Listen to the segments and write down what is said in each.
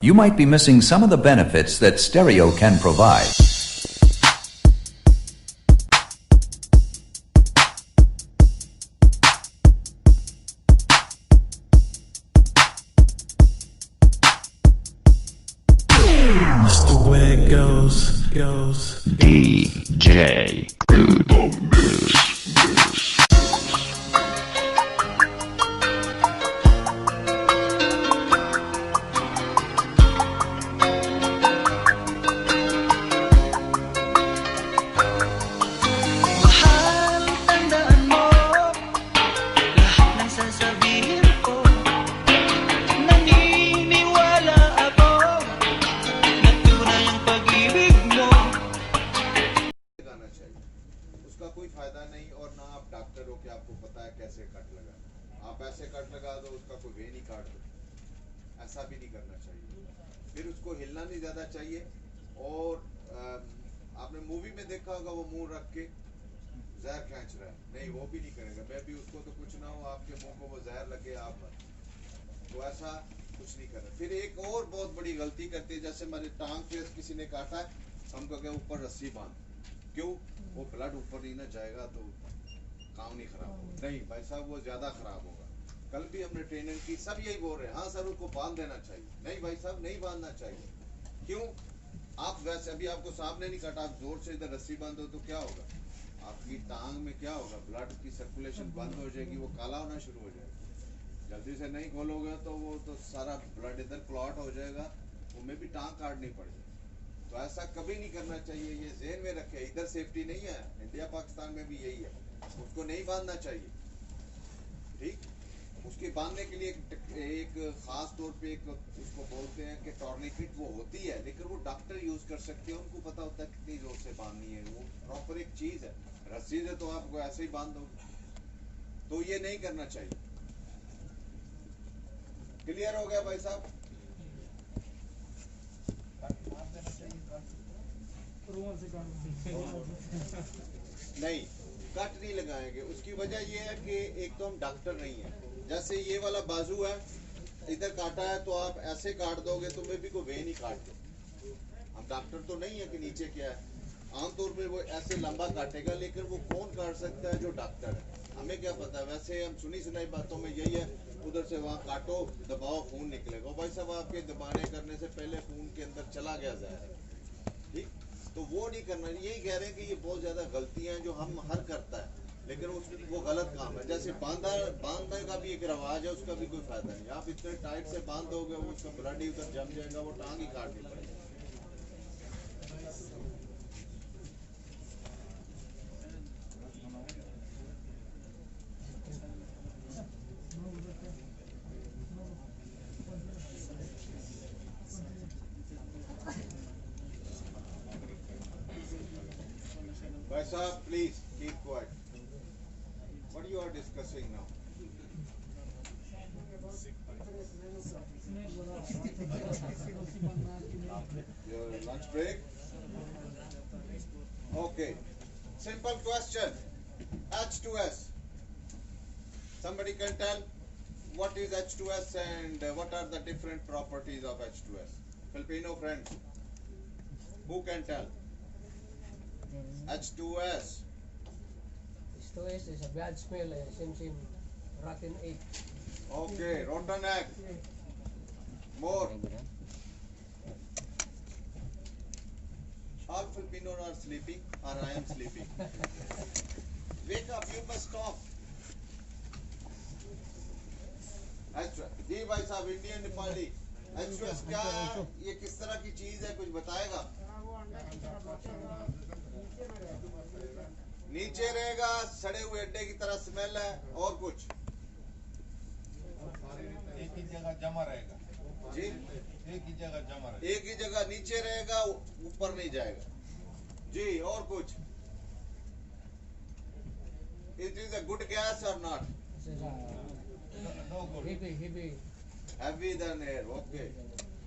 You might be missing some of the benefits that stereo can provide. That's the way it goes. DJ Mahal, tandaan mo lahat ng sasabihin ko. Naniniwala ako na tunay ang pag-ibig mo. लगाना चाहिए, उसका कोई फायदा नहीं। और ना आप doctor हो कि आपको पता है कैसे कट लगाना। आप ऐसे कट लगा दो, उसका कोई वे नहीं काट दो, ऐसा भी नहीं करना चाहिए। फिर उसको हिलना नहीं ज्यादा चाहिए। और आपने मूवी में देखा होगा वो मुंह रख के जहर खींच रहा है, नहीं वो भी नहीं करेगा। मैं भी उसको तो कुछ ना हो, आपके मुंह को वो जहर लगे आप तो ऐसा कुछ नहीं करना। फिर एक और बहुत बड़ी गलती करते हैं, जैसे हमारे टांग पे किसी ने काटा है, हम कहें ऊपर रस्सी बांध, क्यों? वो ब्लड ऊपर नहीं ना जाएगा तो काम नहीं खराब होगा। नहीं भाई साहब, वो ज्यादा खराब होगा। कल भी हमने ट्रेनिंग की, सब यही बोल रहे हैं, हाँ सर उसको बांध देना चाहिए। नहीं भाई साहब, नहीं बांधना चाहिए। क्यों? आप वैसे अभी आपको सांप ने नहीं काटा, आप जोर से इधर रस्सी बांधो तो क्या होगा? आपकी टांग में क्या होगा? ब्लड की सर्कुलेशन बंद हो जाएगी, वो काला होना शुरू हो जाएगा। जल्दी से नहीं खोलोगे तो वो तो सारा ब्लड इधर क्लॉट हो जाएगा, वो में भी टांग काटनी पड़ेगी। तो ऐसा कभी नहीं करना चाहिए, ये ज़हन में रखे। इधर सेफ्टी नहीं है, इंडिया पाकिस्तान में भी यही है, उसको नहीं बांधना चाहिए। ठीक, उसके बांधने के लिए एक खास तौर पे एक उसको बोलते हैं कि टॉर्निकेट वो होती है, लेकिन वो डॉक्टर यूज कर सकते हैं, उनको पता होता है कितनी जोर से बांधनी है। वो प्रॉपर एक चीज है। रस्सी से तो आपको ऐसे ही बांध दो, तो ये नहीं करना चाहिए। क्लियर हो गया भाई साहब? नहीं, कट नहीं लगाएंगे। उसकी वजह ये है कि एक तो हम डॉक्टर नहीं है। जैसे ये वाला बाजू है, इधर काटा है तो आप ऐसे काट दोगे तो मैं भी कोई वे नहीं काट दो। हम डॉक्टर तो नहीं है कि नीचे क्या है। आमतौर पे वो ऐसे लंबा काटेगा, लेकिन वो कौन काट सकता है? जो डॉक्टर है। हमें क्या पता? वैसे हम सुनी सुनाई बातों में यही है, उधर से वहाँ काटो, दबाओ, खून निकलेगा। भाई साहब, आपके दबाने करने से पहले खून के अंदर चला गया ज़हर। ठीक, तो वो नहीं करना। यही कह रहे हैं कि ये बहुत ज्यादा गलतियां हैं जो हम हर करता है, लेकिन उसमें वो गलत काम है। जैसे बांधने का भी एक रवाज है, उसका भी कोई फायदा नहीं। आप इतने टाइट से बांध दोगे, वो उसका ब्लड ही उधर जम जाएगा, वो टांग ही काटनी पड़ेगी। भाई साहब, please keep quiet. What you are discussing now? Your lunch break? Okay. Simple question. H2S. Somebody can tell what is H2S and what are the different properties of H2S? Filipino friends, who can tell? H2S. H2S is a bad smell, same rotten egg. Okay, rotten egg. More. All Filipinos are sleeping, or I am sleeping. Wake up, you must stop. जी भाई साहब, Indian Nepali H2S क्या, ये किस तरह की चीज है, कुछ बताएगा? नीचे रहेगा, सड़े हुए अंडे की तरह स्मेल है। और कुछ? एक ही जगह जमा रहेगा जी, एक ही जगह जमा रहेगा। एक ही जगह नीचे रहेगा, ऊपर नहीं जाएगा। जी, और कुछ? It is a good gas और not? This is No good. heavy. Heavy than air. Okay.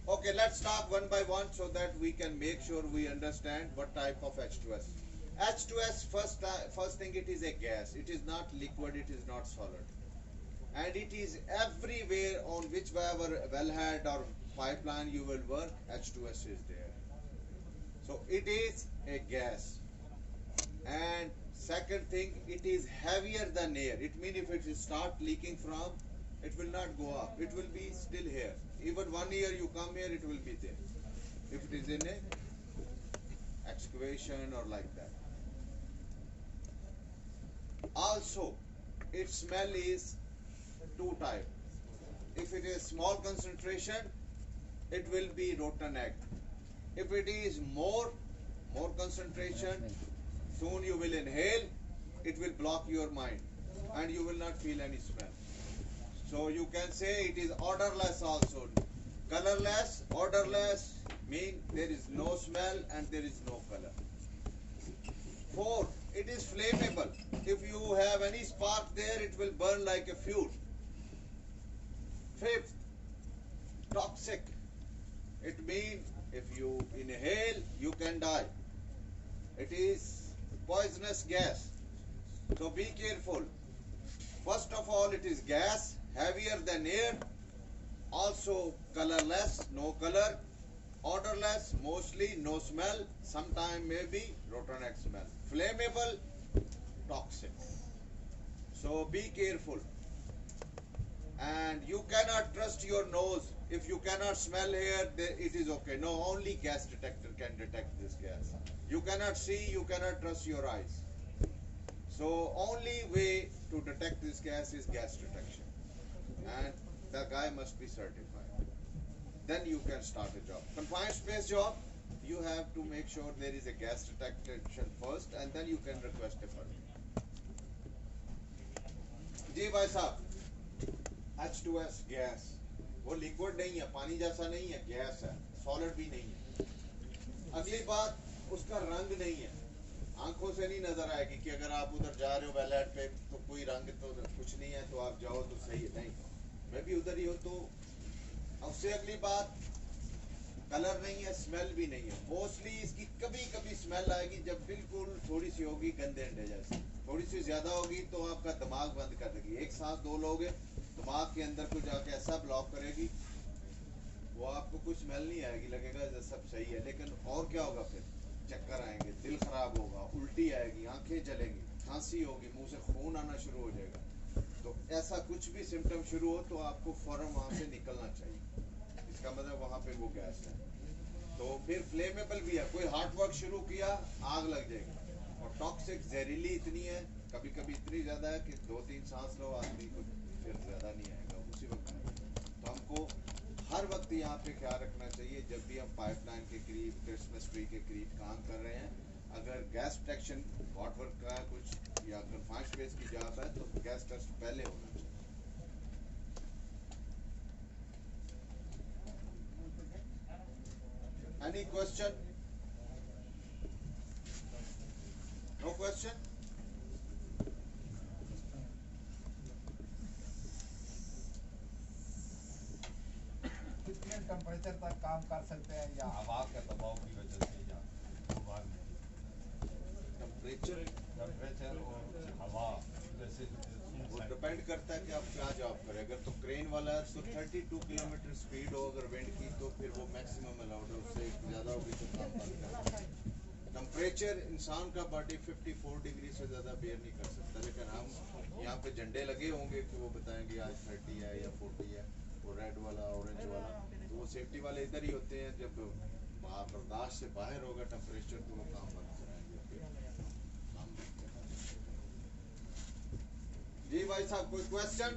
Okay, let's talk one by one so that we can make sure we understand what type of H2S. H2S, first thing, it is a gas. It is not liquid, it is not solid. And it is everywhere on whichever wellhead or pipeline you will work, H2S is there. So it is a gas. And second thing, it is heavier than air. It means if it start leaking from, it will not go up. It will be still here. Even 1 year you come here, it will be there. If it is in a excavation or like that. Also, its smell is two type. If it is small concentration, it will be rotten egg. If it is more concentration, soon you will inhale, it will block your mind and you will not feel any smell. So you can say it is odorless also. Colorless, odorless mean there is no smell and there is no color. Fourth, it is flammable. If you have any spark there, it will burn like a fuse. Fifth, toxic. It means if you inhale, you can die. It is poisonous gas. So be careful. First of all, it is gas, heavier than air. Also colorless, no color. Odorless, mostly no smell. Sometime maybe rotten egg smell. Flammable, toxic. So be careful. And you cannot trust your nose. If you cannot smell here, then it is okay. No, only gas detector can detect this gas. You cannot see, you cannot trust your eyes. So only way to detect this gas is gas detection. And the guy must be certified. Then you can start a job. Confined space job, you have to make sure there is a gas detection first and then you can request a permit. जी भाई साहब, H2S gas, वो liquid नहीं है, पानी जैसा नहीं है, gas है, सॉलिड भी नहीं है. अगली बात, उसका रंग नहीं है. आंखों से नहीं नजर आएगी कि अगर आप उधर जा रहे हो वैलेट पे तो कोई रंग तो कुछ नहीं है तो आप जाओ तो सही है. नहीं, मैं भी उधर ही हो तो. उससे अगली बात, कलर नहीं है, स्मेल भी नहीं है. मोस्टली इसकी कभी कभी स्मेल आएगी जब बिल्कुल थोड़ी सी होगी गंदे अंडे जैसे. थोड़ी सी ज्यादा होगी तो आपका दिमाग बंद कर देगी. एक सांस दो लोगे, दिमाग के अंदर को जाके ऐसा ब्लॉक करेगी, वो आपको कुछ स्मेल नहीं आएगी, लगेगा जैसे सब सही है. लेकिन और क्या होगा फिर? चक्कर आएंगे, दिल खराब होगा, उल्टी आएगी, आंखें जलेंगी, खांसी होगी, मुंह से खून आना शुरू हो जाएगा. तो ऐसा कुछ भी सिम्टम शुरू हो तो आपको फौरन वहां से निकलना चाहिए. इसका मतलब वहां पे वो गैस है. तो फिर फ्लेमेबल भी है. कोई हार्ड वर्क शुरू किया, आग लग जाएगी. और टॉक्सिक जहरीली इतनी है, कभी कभी इतनी ज्यादा है कि 2-3 सांस लो आदमी को फिर ज्यादा नहीं आएगा उसी वक्त. तो हमको हर वक्त यहाँ पे ख्याल रखना चाहिए जब भी हम पाइपलाइन के करीब, क्रिसमस ट्री के करीब काम कर रहे हैं, अगर गैस डिटेक्शन हॉट वर्क का कुछ या कन्फाइंड स्पेस की जॉब है तो गैस टेस्ट पहले होना चाहिए. Any question? No question? कितने टेम्परेचर तक काम कर सकते हैं या हवा के दबाव की वजह से या विभाग में? टेम्परेचर और हवा जैसे वो डिपेंड करता है कि आप क्या जॉब करें. अगर तो क्रेन वाला है तो 32 किलोमीटर स्पीड हो अगर विंड की तो फिर वो मैक्सिमम अलाउड है. उससे ज़्यादा होगी तो काम बंद करें. टेम्परेचर इंसान का बॉडी 54 डिग्री से ज़्यादा बेयर नहीं कर सकता. लेकिन हम यहाँ पे झंडे लगे होंगे कि वो बताएंगे आज 30 है या 40 है. वो रेड वाला, ऑरेंज वाला, तो वो सेफ्टी वाले इधर ही होते हैं. जब बर्दाश्त से बाहर होगा टेम्परेचर तो वो काम बंद कराएंगे. जी भाई साहब, कोई क्वेश्चन?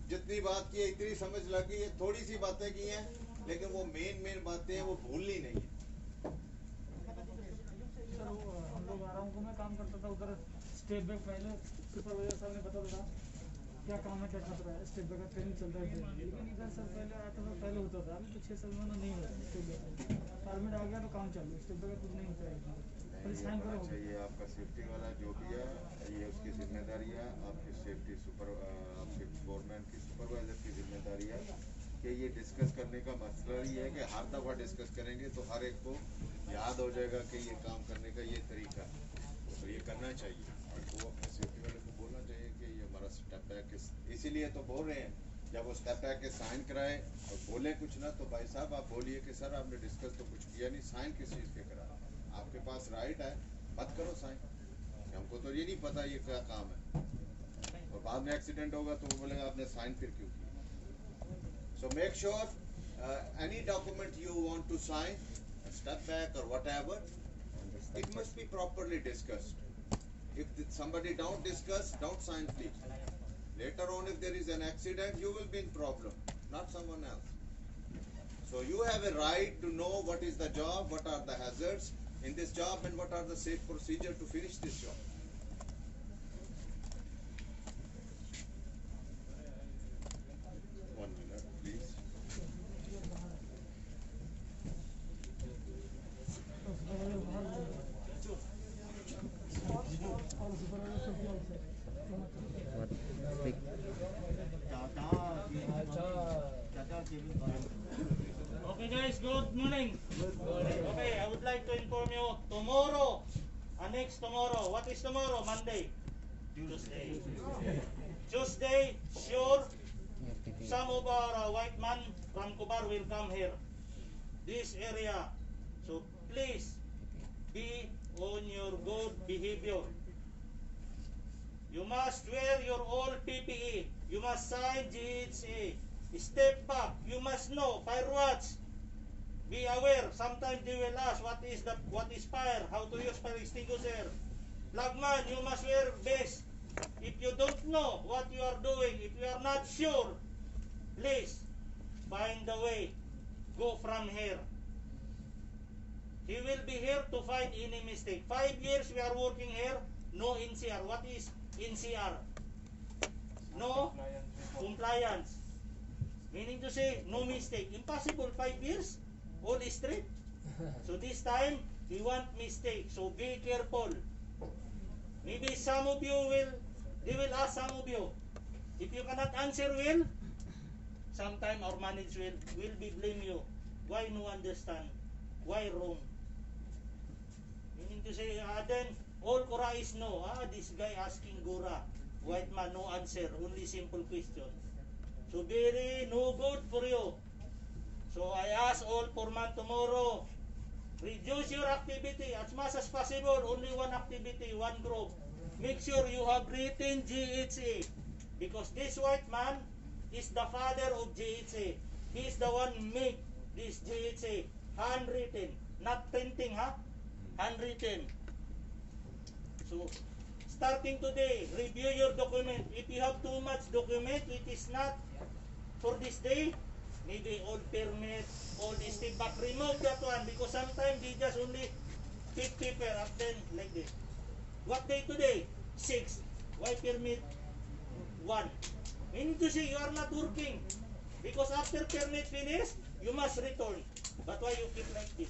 जितनी बात की है इतनी समझ लगी है. थोड़ी सी बातें की हैं लेकिन वो मेन बातें हैं वो भूलनी नहीं है. सर हम लोग आराम को मैं काम करता था उधर स्टेट बैंक पहले सुपरवाइजर साहब ने बताया था क्या काम है क्या खतरा है. स्टेट बैंक का ट्रेनिंग चल रहा है लेकिन इधर सर पहले आया था पहले होता था. अभी तो 6 साल में नहीं होता. स्टेट बैंक परमिट आ गया तो काम चालू. स्टेट बैंक का कुछ नहीं होता है. साइन करो. चाहिए आपका सेफ्टी वाला जो भी है ये उसकी जिम्मेदारी है. आपकी सेफ्टी आपके गवर्नमेंट की सुपरवाइजर की जिम्मेदारी है कि ये डिस्कस करने का मसला ही है कि हर दफ़ा डिस्कस करेंगे तो हर एक को याद हो जाएगा कि ये काम करने का ये तरीका है. तो ये करना चाहिए. तो अपने सेफ्टी वाले को बोलना चाहिए कि ये हमारा स्टेप है. इसीलिए तो बोल रहे हैं जब वो स्टेप बैक के साइन कराए और बोले कुछ ना, तो भाई साहब आप बोलिए कि सर आपने डिस्कस तो कुछ किया नहीं, साइन किस चीज़ के करा, आपके पास राइट है, मत करो साइन, हमको तो ये नहीं पता ये क्या काम है, और बाद में एक्सीडेंट होगा तो वो बोलेगा आपने साइन फिर क्यों किया। So make sure any document you want to sign, step back or whatever, it must be properly discussed. If somebody don't discuss, don't sign please. Later on if there is an accident, you will be in problem, not someone else. So you have a right to know what is the job, what are the hazards in this job, and what are the safe procedure to finish this job. One minute, please. Okay guys, good morning. Okay, I would like to inform you, tomorrow, next tomorrow, what is tomorrow? Monday? Tuesday. Tuesday, sure, some of our white man from Kubar will come here, this area. So please, be on your good behavior. You must wear your all PPE. You must sign GHA. Step back. You must know fire watch. Be aware. Sometimes they will ask what is fire, how to use fire extinguisher. Flagman, you must wear vest. If you don't know what you are doing, if you are not sure, please find the way. Go from here. He will be here to find any mistake. 5 years we are working here. No NCR. What is NCR? No compliance. Meaning to say, no mistake. Impossible 5 years. All straight. So this time, we want mistake. So be careful. Maybe some of you they will ask some of you. If you cannot answer well, sometime our manager will be blame you. Why no understand? Why wrong? Meaning to say, then all Gora is no. This guy asking Gora. White man, no answer. Only simple question. So very no good for you. So I ask all foreman tomorrow, reduce your activity as much as possible. Only one activity, one group. Make sure you have written GHA. Because this white man is the father of GHA. He is the one make this GHA. Handwritten. Not printing, huh? Handwritten. So, starting today, review your document. If you have too much document, it is not for this day, maybe all permit, all this thing, but remove that one because sometimes they just only 50 per up then like this. What day today? 6. Why permit 1? Meaning to say you are not working because after permit finish, you must return. But why you keep like this?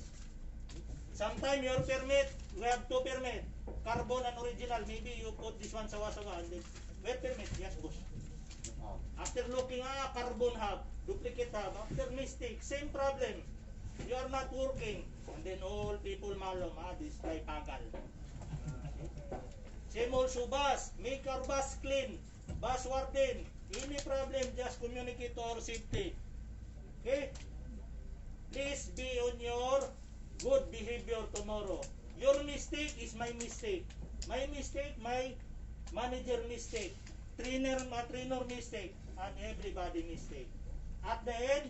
Sometimes your permit, we have 2 permit, carbon and original. Maybe you put this one sawa-sawa and then, where permit? Yes, boss. After looking, carbon hub, duplicate hub, after mistake, same problem. You are not working. And then all people malum, this guy pagal. Same also bus, make our bus clean. Bus warden, any problem, just communicate to our safety. Okay? Please be on your good behavior tomorrow. Your mistake is my mistake. My mistake, my manager mistake. Trainer mistake. And everybody mistake. At the end,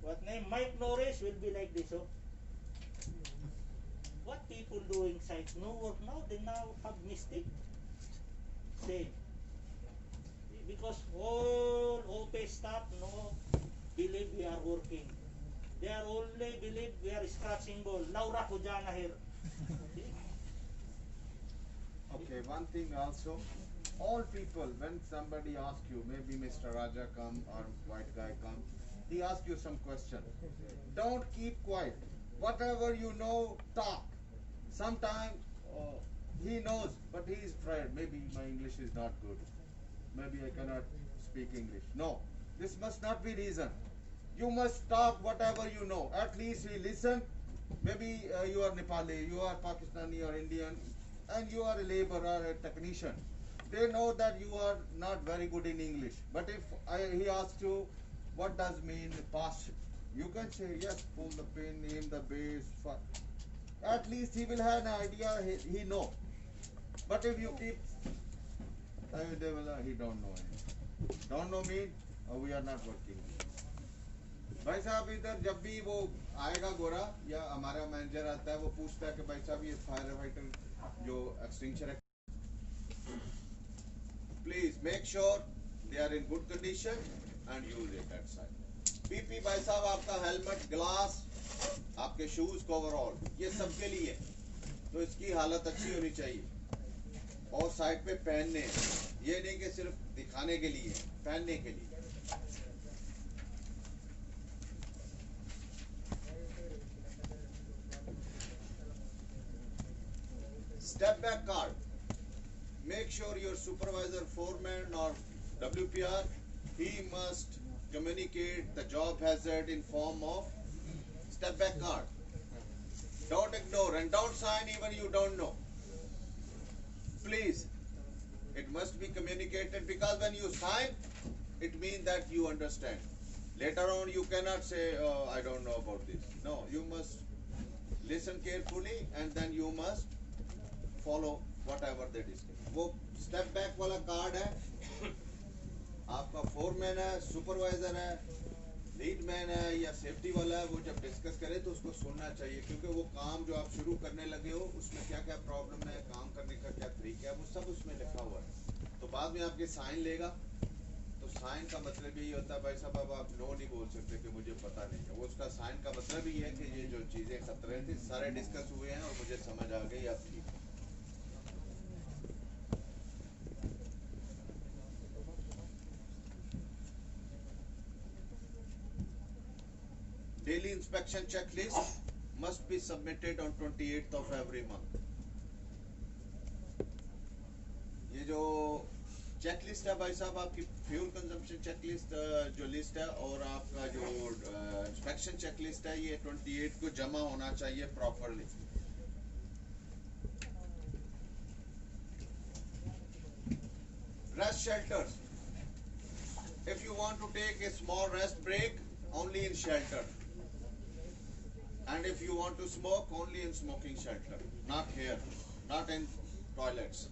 what name? Mike Norris will be like this. Oh. What people doing sites? No work now. They now have mistake. Same. Because all OP staff no believe we are working. They are only believe we are scratching ball. Laura Kujana here. Okay, one thing also, all people, when somebody asks you, maybe Mr. Raja come or white guy come, he asks you some question. Don't keep quiet. Whatever you know, talk. Sometimes he knows, but he is afraid. Maybe my English is not good. Maybe I cannot speak English. No, this must not be reason. You must talk whatever you know. At least we listen. Maybe you are Nepali, you are Pakistani or Indian, and you are a laborer or a technician. they know that you are not very good in English. But if he asks you, what does mean pass? You can say yes, pull the pin, aim the base. At least he will have an idea. He know. But if you keep, they will. He don't know. Don't know mean we are not working. भाई साहब इधर जब भी वो आएगा गोरा या हमारा मैनेजर आता है वो पूछता है कि भाई साहब ये फायर फाइटर जो एक्सटिंक्शर है please make sure they are in good condition and use it at site PP भाई साहब आपका हेलमेट ग्लास आपके शूज कवरऑल ये सबके लिए तो इसकी हालत अच्छी होनी चाहिए और साइड पे पहनने ये नहीं कि सिर्फ दिखाने के लिए पहनने के लिए Step back card. Make sure your supervisor, foreman or WPR, he must communicate the job hazard in form of step back card. Don't ignore and don't sign even you don't know. Please, it must be communicated because when you sign, it means that you understand. Later on you cannot say, oh, I don't know about this. No, you must listen carefully and then you must follow whatever they discuss. वो step back वाला card है आपका foreman है supervisor है lead man है या safety वाला है वो जब डिस्कस करे तो उसको सुनना चाहिए क्योंकि वो काम जो आप शुरू करने लगे हो उसमें क्या क्या प्रॉब्लम है काम करने का क्या तरीका है वो सब उसमें लिखा हुआ है तो बाद में आपके साइन लेगा तो साइन का मतलब यही होता है भाई साहब अब आप नो नहीं बोल सकते कि मुझे पता नहीं है वो उसका साइन का मतलब ही है कि ये जो चीजें खतरे थे सारे डिस्कस हुए हैं और मुझे समझ आ गई आपकी Daily inspection checklist must be submitted on 28th of every month. ये जो चेकलिस्ट है भाई साहब आपकी फ्यूल कंजम्पशन चेकलिस्ट जो लिस्ट है और आपका जो इंस्पेक्शन चेकलिस्ट है ये 28 को जमा होना चाहिए properly. Rest shelters. If you want to take a small rest break, only in shelter. And if you want to smoke, only in smoking shelter, not here, not in toilets.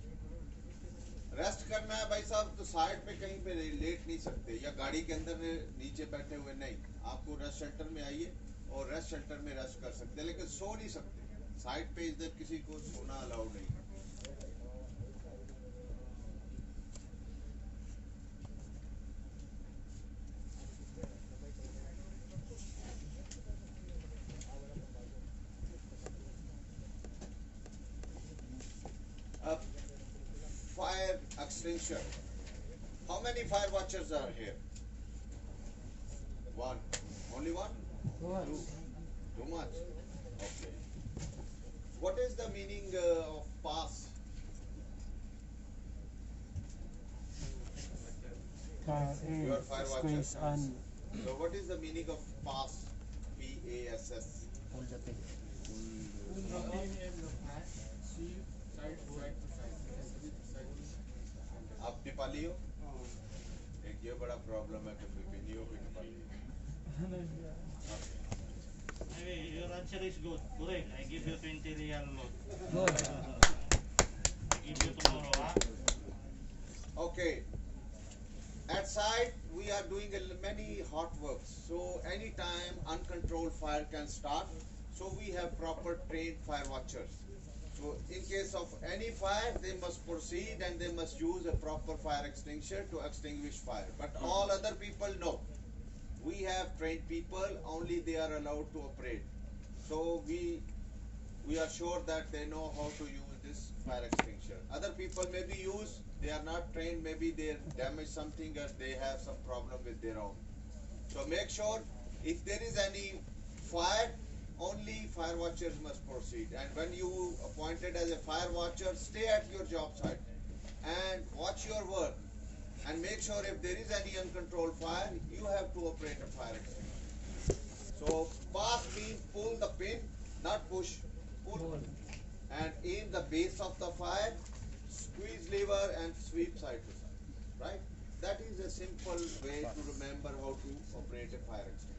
Rest करना है भाई साहब तो side पे कहीं पे late नहीं सकते या गाड़ी के अंदर नीचे बैठे हुए नहीं आपको रेस्ट शेल्टर में आइए और रेस्ट शेल्टर में रेस्ट कर सकते हैं लेकिन सो नहीं सकते साइड पे इधर किसी को सोना अलाउड नहीं. Fire extinguisher. How many fire watchers are here? One. Only one? Two. Too much? Okay. What is the meaning of pass? You are fire watchers. So what is the meaning of pass? P-A-S-S. आप नेपाली हो एक ये बड़ा problem है कि फिलिपिनी हो कि Nepali Your answer is good, correct. I give you 20 real load. Good. I give you tomorrow, huh? Okay. At site we are doing many hot works. So anytime uncontrolled fire can start. So we have proper trained fire watchers. So in case of any fire, they must proceed and they must use a proper fire extinguisher to extinguish fire. But all other people know. We have trained people, only they are allowed to operate. So we are sure that they know how to use this fire extinguisher. Other people maybe use, they are not trained, maybe they damage something or they have some problem with their own. So make sure if there is any fire, only fire watchers must proceed. And when you appointed as a fire watcher, stay at your job site and watch your work and make sure if there is any uncontrolled fire, you have to operate a fire extinguisher. So pass means pull the pin, not push, pull. And aim the base of the fire squeeze lever and sweep side to side, right? That is a simple way to remember how to operate a fire extinguisher.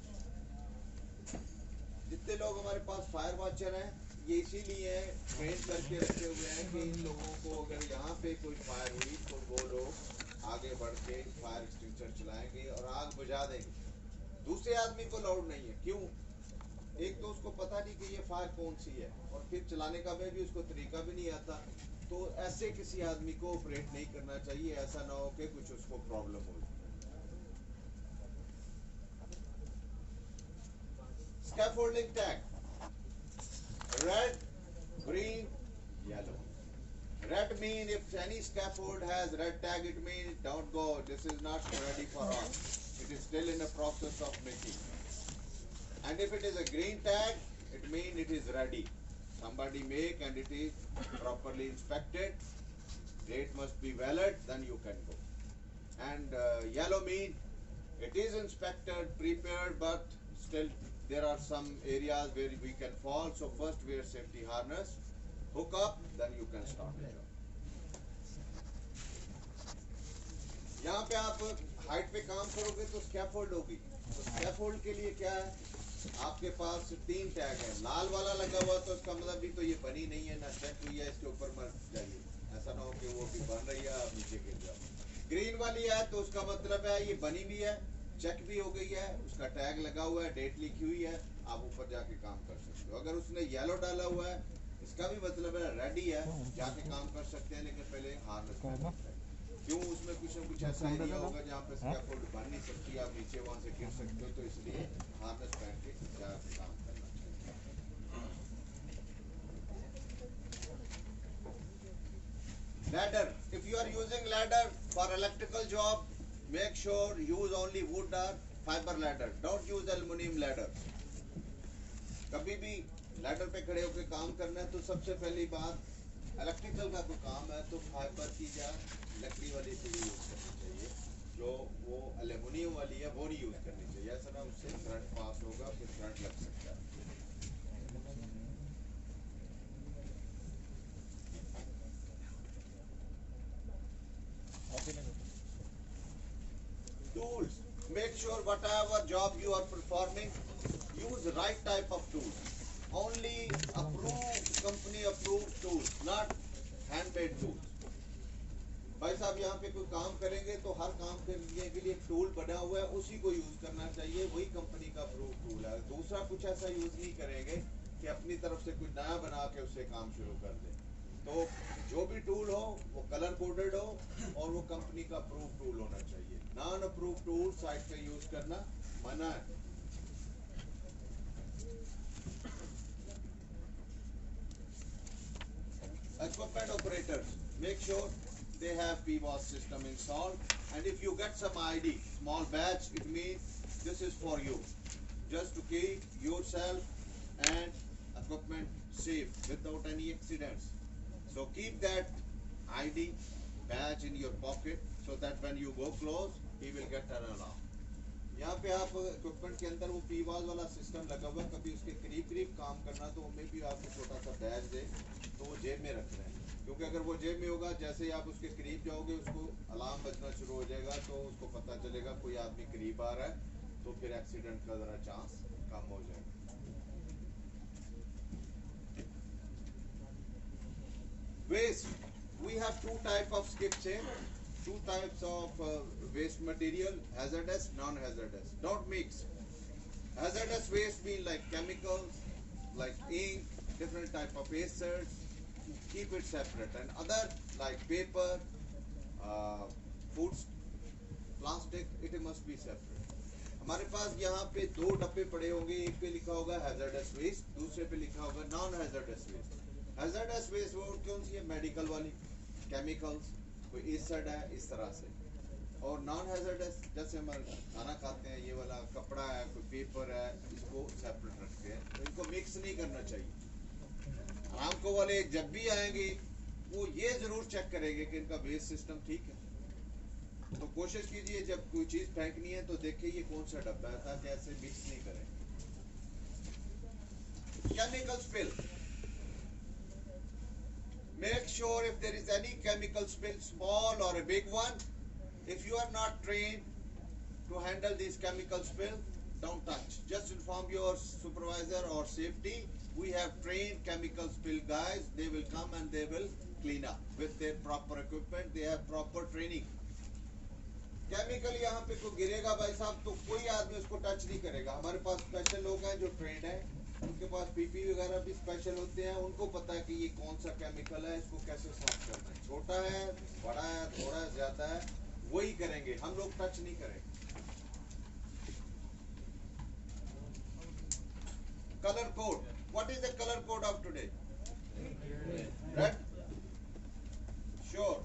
जितने लोग हमारे पास fire watcher हैं, ये इसीलिए train करके रखे हुए हैं कि इन लोगों को अगर यहाँ पे कोई फायर हुई तो वो लोग आगे बढ़ के फायर एक्सटिंग्विशर चलाएंगे और आग बुझा देंगे। दूसरे आदमी को लाउड नहीं है, क्यों? एक तो उसको पता नहीं कि ये फायर कौन सी है, और फिर चलाने का भी उसको तरीका भी नहीं आता। तो ऐसे किसी आदमी को ऑपरेट नहीं करना चाहिए, ऐसा ना हो कि कुछ उसको प्रॉब्लम हो। Scaffolding tag: red, green, yellow. Red mean if any scaffold has red tag, it means don't go, this is not ready for us, it is still in the process of making. And if it is a green tag, it means it is ready, somebody make and it is properly inspected, date must be valid, then you can go. And yellow mean it is inspected, prepared, but still there are some areas where we can fall, so first wear safety harness, hook up, then you can start the job. यहाँ पे आप height पे काम करोगे तो scaffold होगी। तो scaffold के लिए क्या है, आपके पास 3 टैग है। लाल वाला लगा हुआ तो इसका मतलब भी तो ये बनी नहीं है, ना सेट हुई है, इसके ऊपर मत जाइए, ऐसा ना हो कि वो भी बन रही है आप नीचे गिर जाओ। ग्रीन वाली है तो उसका मतलब है ये बनी भी है, चेक भी हो गई है, उसका टैग लगा हुआ है, डेट लिखी हुई है, आप ऊपर जाके काम कर सकते हो। अगर उसने येलो डाला हुआ है, इसका भी मतलब है रेडी है, जाके काम कर सकते हैं, लेकिन पहले हार्नेस पहनना चाहिए। क्यों? उसमें कुछ न कुछ ऐसा एरिया होगा जहाँ पे स्कैफोल्ड बन नहीं सकती, आप नीचे वहां से गिर सकते हो, तो इसलिए हार्नेस पहन के जाके काम करना चाहिए। Ladder: if you are using ladder for electrical job, make sure use only wood or fiber ladder, don't use aluminum ladder. कभी भी लैडर पे खड़े होकर काम करना है तो सबसे पहली बात, इलेक्ट्रिकल का कोई काम है तो फाइबर की या लकड़ी वाली सीढ़ी यूज करनी चाहिए, जो वो एल्यूमिनियम वाली है वो नहीं यूज करनी चाहिए, ऐसा ना उससे करंट पास होगा, फिर करंट लग सकता है। Tools: make sure whatever job you are performing, use right type of tools. Only approved, company approved tools, not handmade tools. भाई साहब यहाँ पे कोई काम करेंगे तो हर काम करने के लिए एक टूल बना हुआ है, उसी को यूज करना चाहिए, वही कंपनी का अप्रूव टूल है। दूसरा कुछ ऐसा यूज नहीं करेंगे कि अपनी तरफ से कुछ नया बना के उससे काम शुरू कर दे। तो जो भी टूल हो वो कलर कोडेड हो और वो कंपनी का अप्रूव टूल होना चाहिए। नॉन अप्रूव टूल साइट पे यूज करना मना है। Equipment operators: make sure they have PWAS system installed, and if you get some ID, small badge, it means this is for you, just to keep yourself and equipment safe without any accidents. So keep that ID badge in your pocket so that when you go close, he will get an alarm. यहाँ पे आप equipment के अंदर वो PWAS वाला system लगा हुआ है, कभी उसके करीब काम करना तो उनमें भी आपको छोटा सा बैज दे तो वो जेब में रख रहे हैं, क्योंकि अगर वो जेब में होगा, जैसे ही आप उसके करीब जाओगे उसको अलार्म बजना शुरू हो जाएगा, तो उसको पता चलेगा कोई आदमी करीब आ रहा है, तो फिर एक्सीडेंट का जरा चांस कम हो जाएगा। Waste: we have 2 type of skips here, 2 types of waste material, hazardous, non-hazardous. Don't mix. Hazardous waste mean like chemicals, like ink, different type of acids. Keep it separate. And other like paper, food, plastic, it must be separate. हमारे पास यहाँ पे 2 डब्बे पड़े होंगे, एक पे लिखा होगा hazardous waste, दूसरे पे लिखा होगा non-hazardous waste. Hazardous waste वो कौन सी है? मेडिकल वाली, केमिकल्स, कोई एसिड है, इस तरह से। और नॉन हैजर्डस जैसे हम खाना खाते हैं, ये वाला कपड़ा है, कोई पेपर है, इसको सेपरेट रखते हैं, तो इनको मिक्स नहीं करना चाहिए। हमको वाले जब भी आएंगे वो ये जरूर चेक करेंगे कि इनका वेस्ट सिस्टम ठीक है। तो कोशिश कीजिए जब कोई चीज फेंकनी है तो देखिए ये कौन सा डब्बा है, ताकि ऐसे मिक्स नहीं करें। Chemical spill: Make sure if there is any chemical spill, small or a big one, if you are not trained to handle these chemical spill, don't touch. Just inform your supervisor or safety. We have trained chemical spill guys. They will come and they will clean up with their proper equipment. They have proper training. Chemical यहाँ पे कोई गिरेगा भाई साहब तो कोई आदमी उसको टच नहीं करेगा. हमारे पास स्पेशल लोग हैं जो ट्रेंड है, उनके पास पीपी वगैरह भी स्पेशल होते हैं. उनको पता है कि ये कौन सा केमिकल है, इसको कैसे साफ करना है. छोटा है, बड़ा है, थोड़ा है, ज्यादा है, वही करेंगे. हम लोग टच नहीं करेंगे. Color code. What is the color code of today? Red? Sure.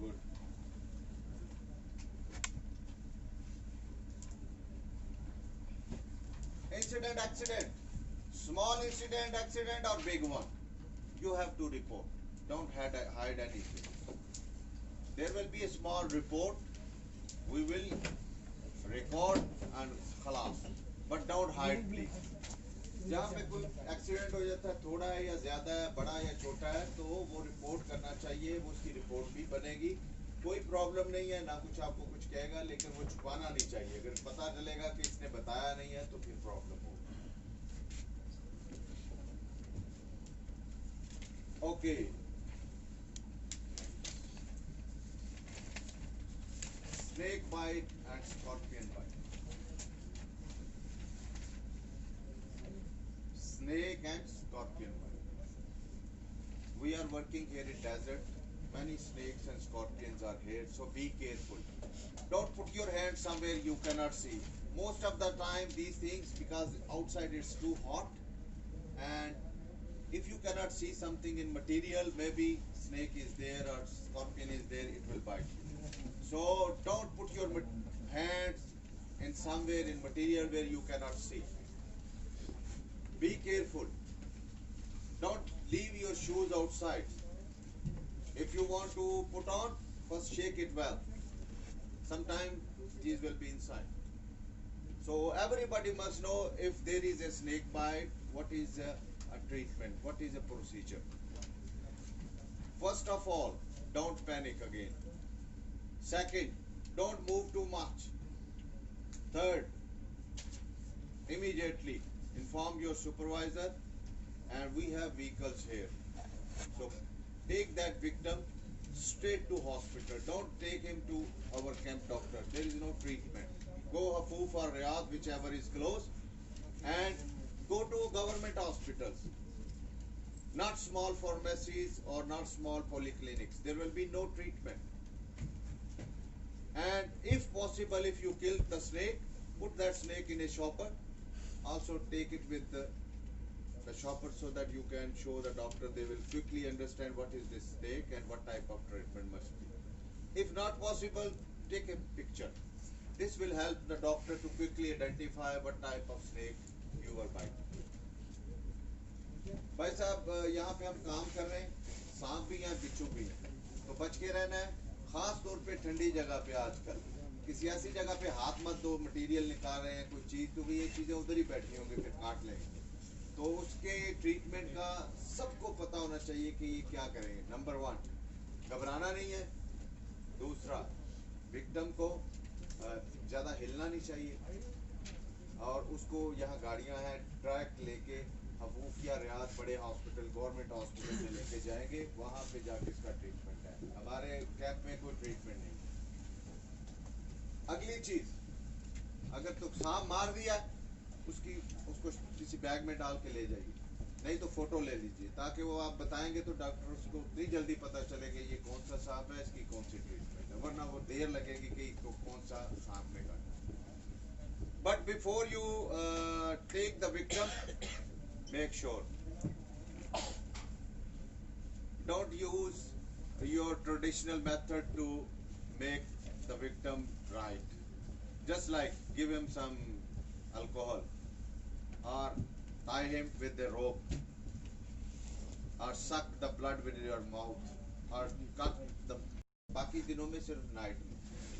Good. Incident, accident. Small incident, accident or big one. You have to report. Don't hide anything. There will be a small report. We will record and khalas. But don't hide please. जहाँ पे कोई accident हो जाता है, थोड़ा है या ज्यादा है, बड़ा या छोटा है, तो वो रिपोर्ट करना चाहिए. वो उसकी रिपोर्ट भी बनेगी. कोई प्रॉब्लम नहीं है, ना कुछ आपको कुछ कहेगा, लेकिन वो छुपाना नहीं चाहिए. अगर पता चलेगा कि इसने बताया नहीं है तो फिर प्रॉब्लम होगी. Okay. Snake bite and scorpion bite. Snake and scorpion bite. We are working here in desert. Many snakes and scorpions are here, so be careful. Don't put your hand somewhere you cannot see. Most of the time these things, because outside it's too hot, and if you cannot see something in material, maybe snake is there or scorpion is there, it will bite you. So don't put your hands in somewhere in material where you cannot see. Be careful. Don't leave your shoes outside. If you want to put on, first shake it well. Sometimes these will be inside. So everybody must know if there is a snake bite, what is a treatment, what is a procedure. First of all, don't panic again. Second, don't move too much. Third, immediately inform your supervisor, and we have vehicles here. So take that victim straight to hospital. Don't take him to our camp doctor. There is no treatment. Go Hafoof or Riyadh, whichever is close, and go to government hospitals. Not small pharmacies or not small polyclinics. There will be no treatment. And if possible, if you kill the snake, put that snake in a shopper. Also take it with the shopper so that you can show the doctor. They will quickly understand what is this snake and what type of treatment must be. If not possible, take a picture. This will help the doctor to quickly identify what type of snake you were biting. भाई साहब यहाँ पे हम काम कर रहे हैं, सांप भी हैं, बिच्छू भी हैं, तो बच के रहना है. खास तौर पे ठंडी जगह पे आजकल किसी ऐसी जगह पे हाथ मत दो. मटेरियल निकाल रहे हैं कोई चीज, तो भी ये चीजें उधर ही बैठी होंगी, फिर काट लेंगे. तो उसके ट्रीटमेंट का सबको पता होना चाहिए कि ये क्या करेंगे. नंबर 1, घबराना नहीं है. दूसरा, विक्टिम को ज्यादा हिलना नहीं चाहिए, और उसको यहाँ गाड़ियाँ हैं, ट्रैक लेके हफूफ या रियाद बड़े हॉस्पिटल, गवर्नमेंट हॉस्पिटल में लेके जाएंगे. वहाँ पे जाके इसका ट्रीटमेंट है. हमारे कैंप में कोई ट्रीटमेंट नहीं. अगली चीज, अगर तो सांप मार दिया, उसको किसी बैग में डाल के ले जाइए, नहीं तो फोटो ले लीजिए, ताकि वो आप बताएंगे तो डॉक्टर उसको इतनी जल्दी पता चलेगा ये कौन सा सांप है, इसकी कौन सी ट्रीटमेंट है. वरना वो देर लगेगी कि कौन सा सांप ने काटा. But before you take the victim, make sure don't use your traditional method to make the victim right. Just like give him some alcohol, or tie him with a rope, or suck the blood with your mouth, or cut the. बाकी दिनों में सिर्फ night में.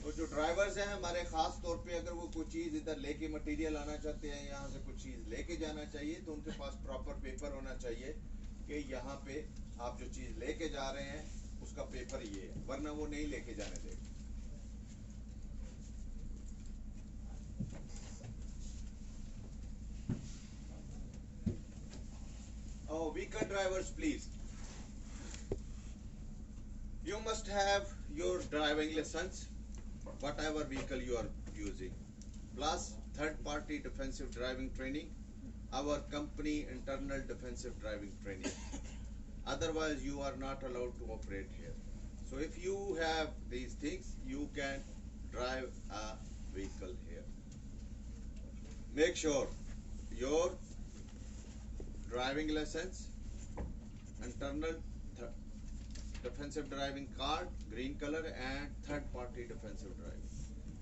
तो जो drivers हैं हमारे, खास तौर पे अगर वो कोई चीज इधर लेके मटेरियल आना चाहते हैं, यहाँ से कुछ चीज लेके जाना चाहिए, तो उनके पास प्रॉपर पेपर होना चाहिए कि यहाँ पे आप जो चीज लेके जा रहे हैं उसका पेपर ये है, वरना वो नहीं लेके जाने देगा। Oh, vehicle drivers, please. You must have your driving license, whatever vehicle you are using, plus third-party defensive driving training, our company internal defensive driving training. Otherwise, you are not allowed to operate here. So if you have these things, you can drive a vehicle here. Make sure your driving license, internal defensive driving card, green color, and third party defensive driving.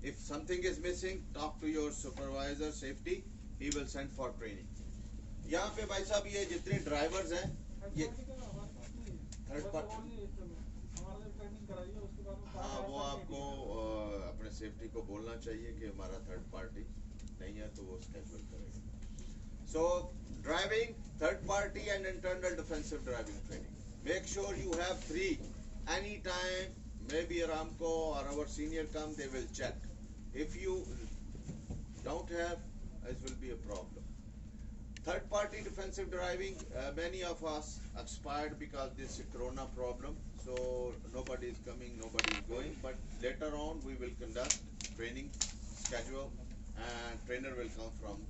If something is missing, talk to your supervisor safety, he will send for training. यहाँ पे भाई साहब ये जितने drivers हैं ये third party, हाँ वो आपको अपने सेफ्टी को बोलना चाहिए कि हमारा थर्ड पार्टी नहीं है तो वो स्केड्यूल करेगा. So driving, third party and internal defensive driving training. Make sure you have 3. Anytime, maybe Aramco or our senior come, they will check. If you don't have, it will be a problem. Third party defensive driving, many of us expired because this corona problem. So nobody is coming, nobody is going. But later on, we will conduct training schedule and trainer will come from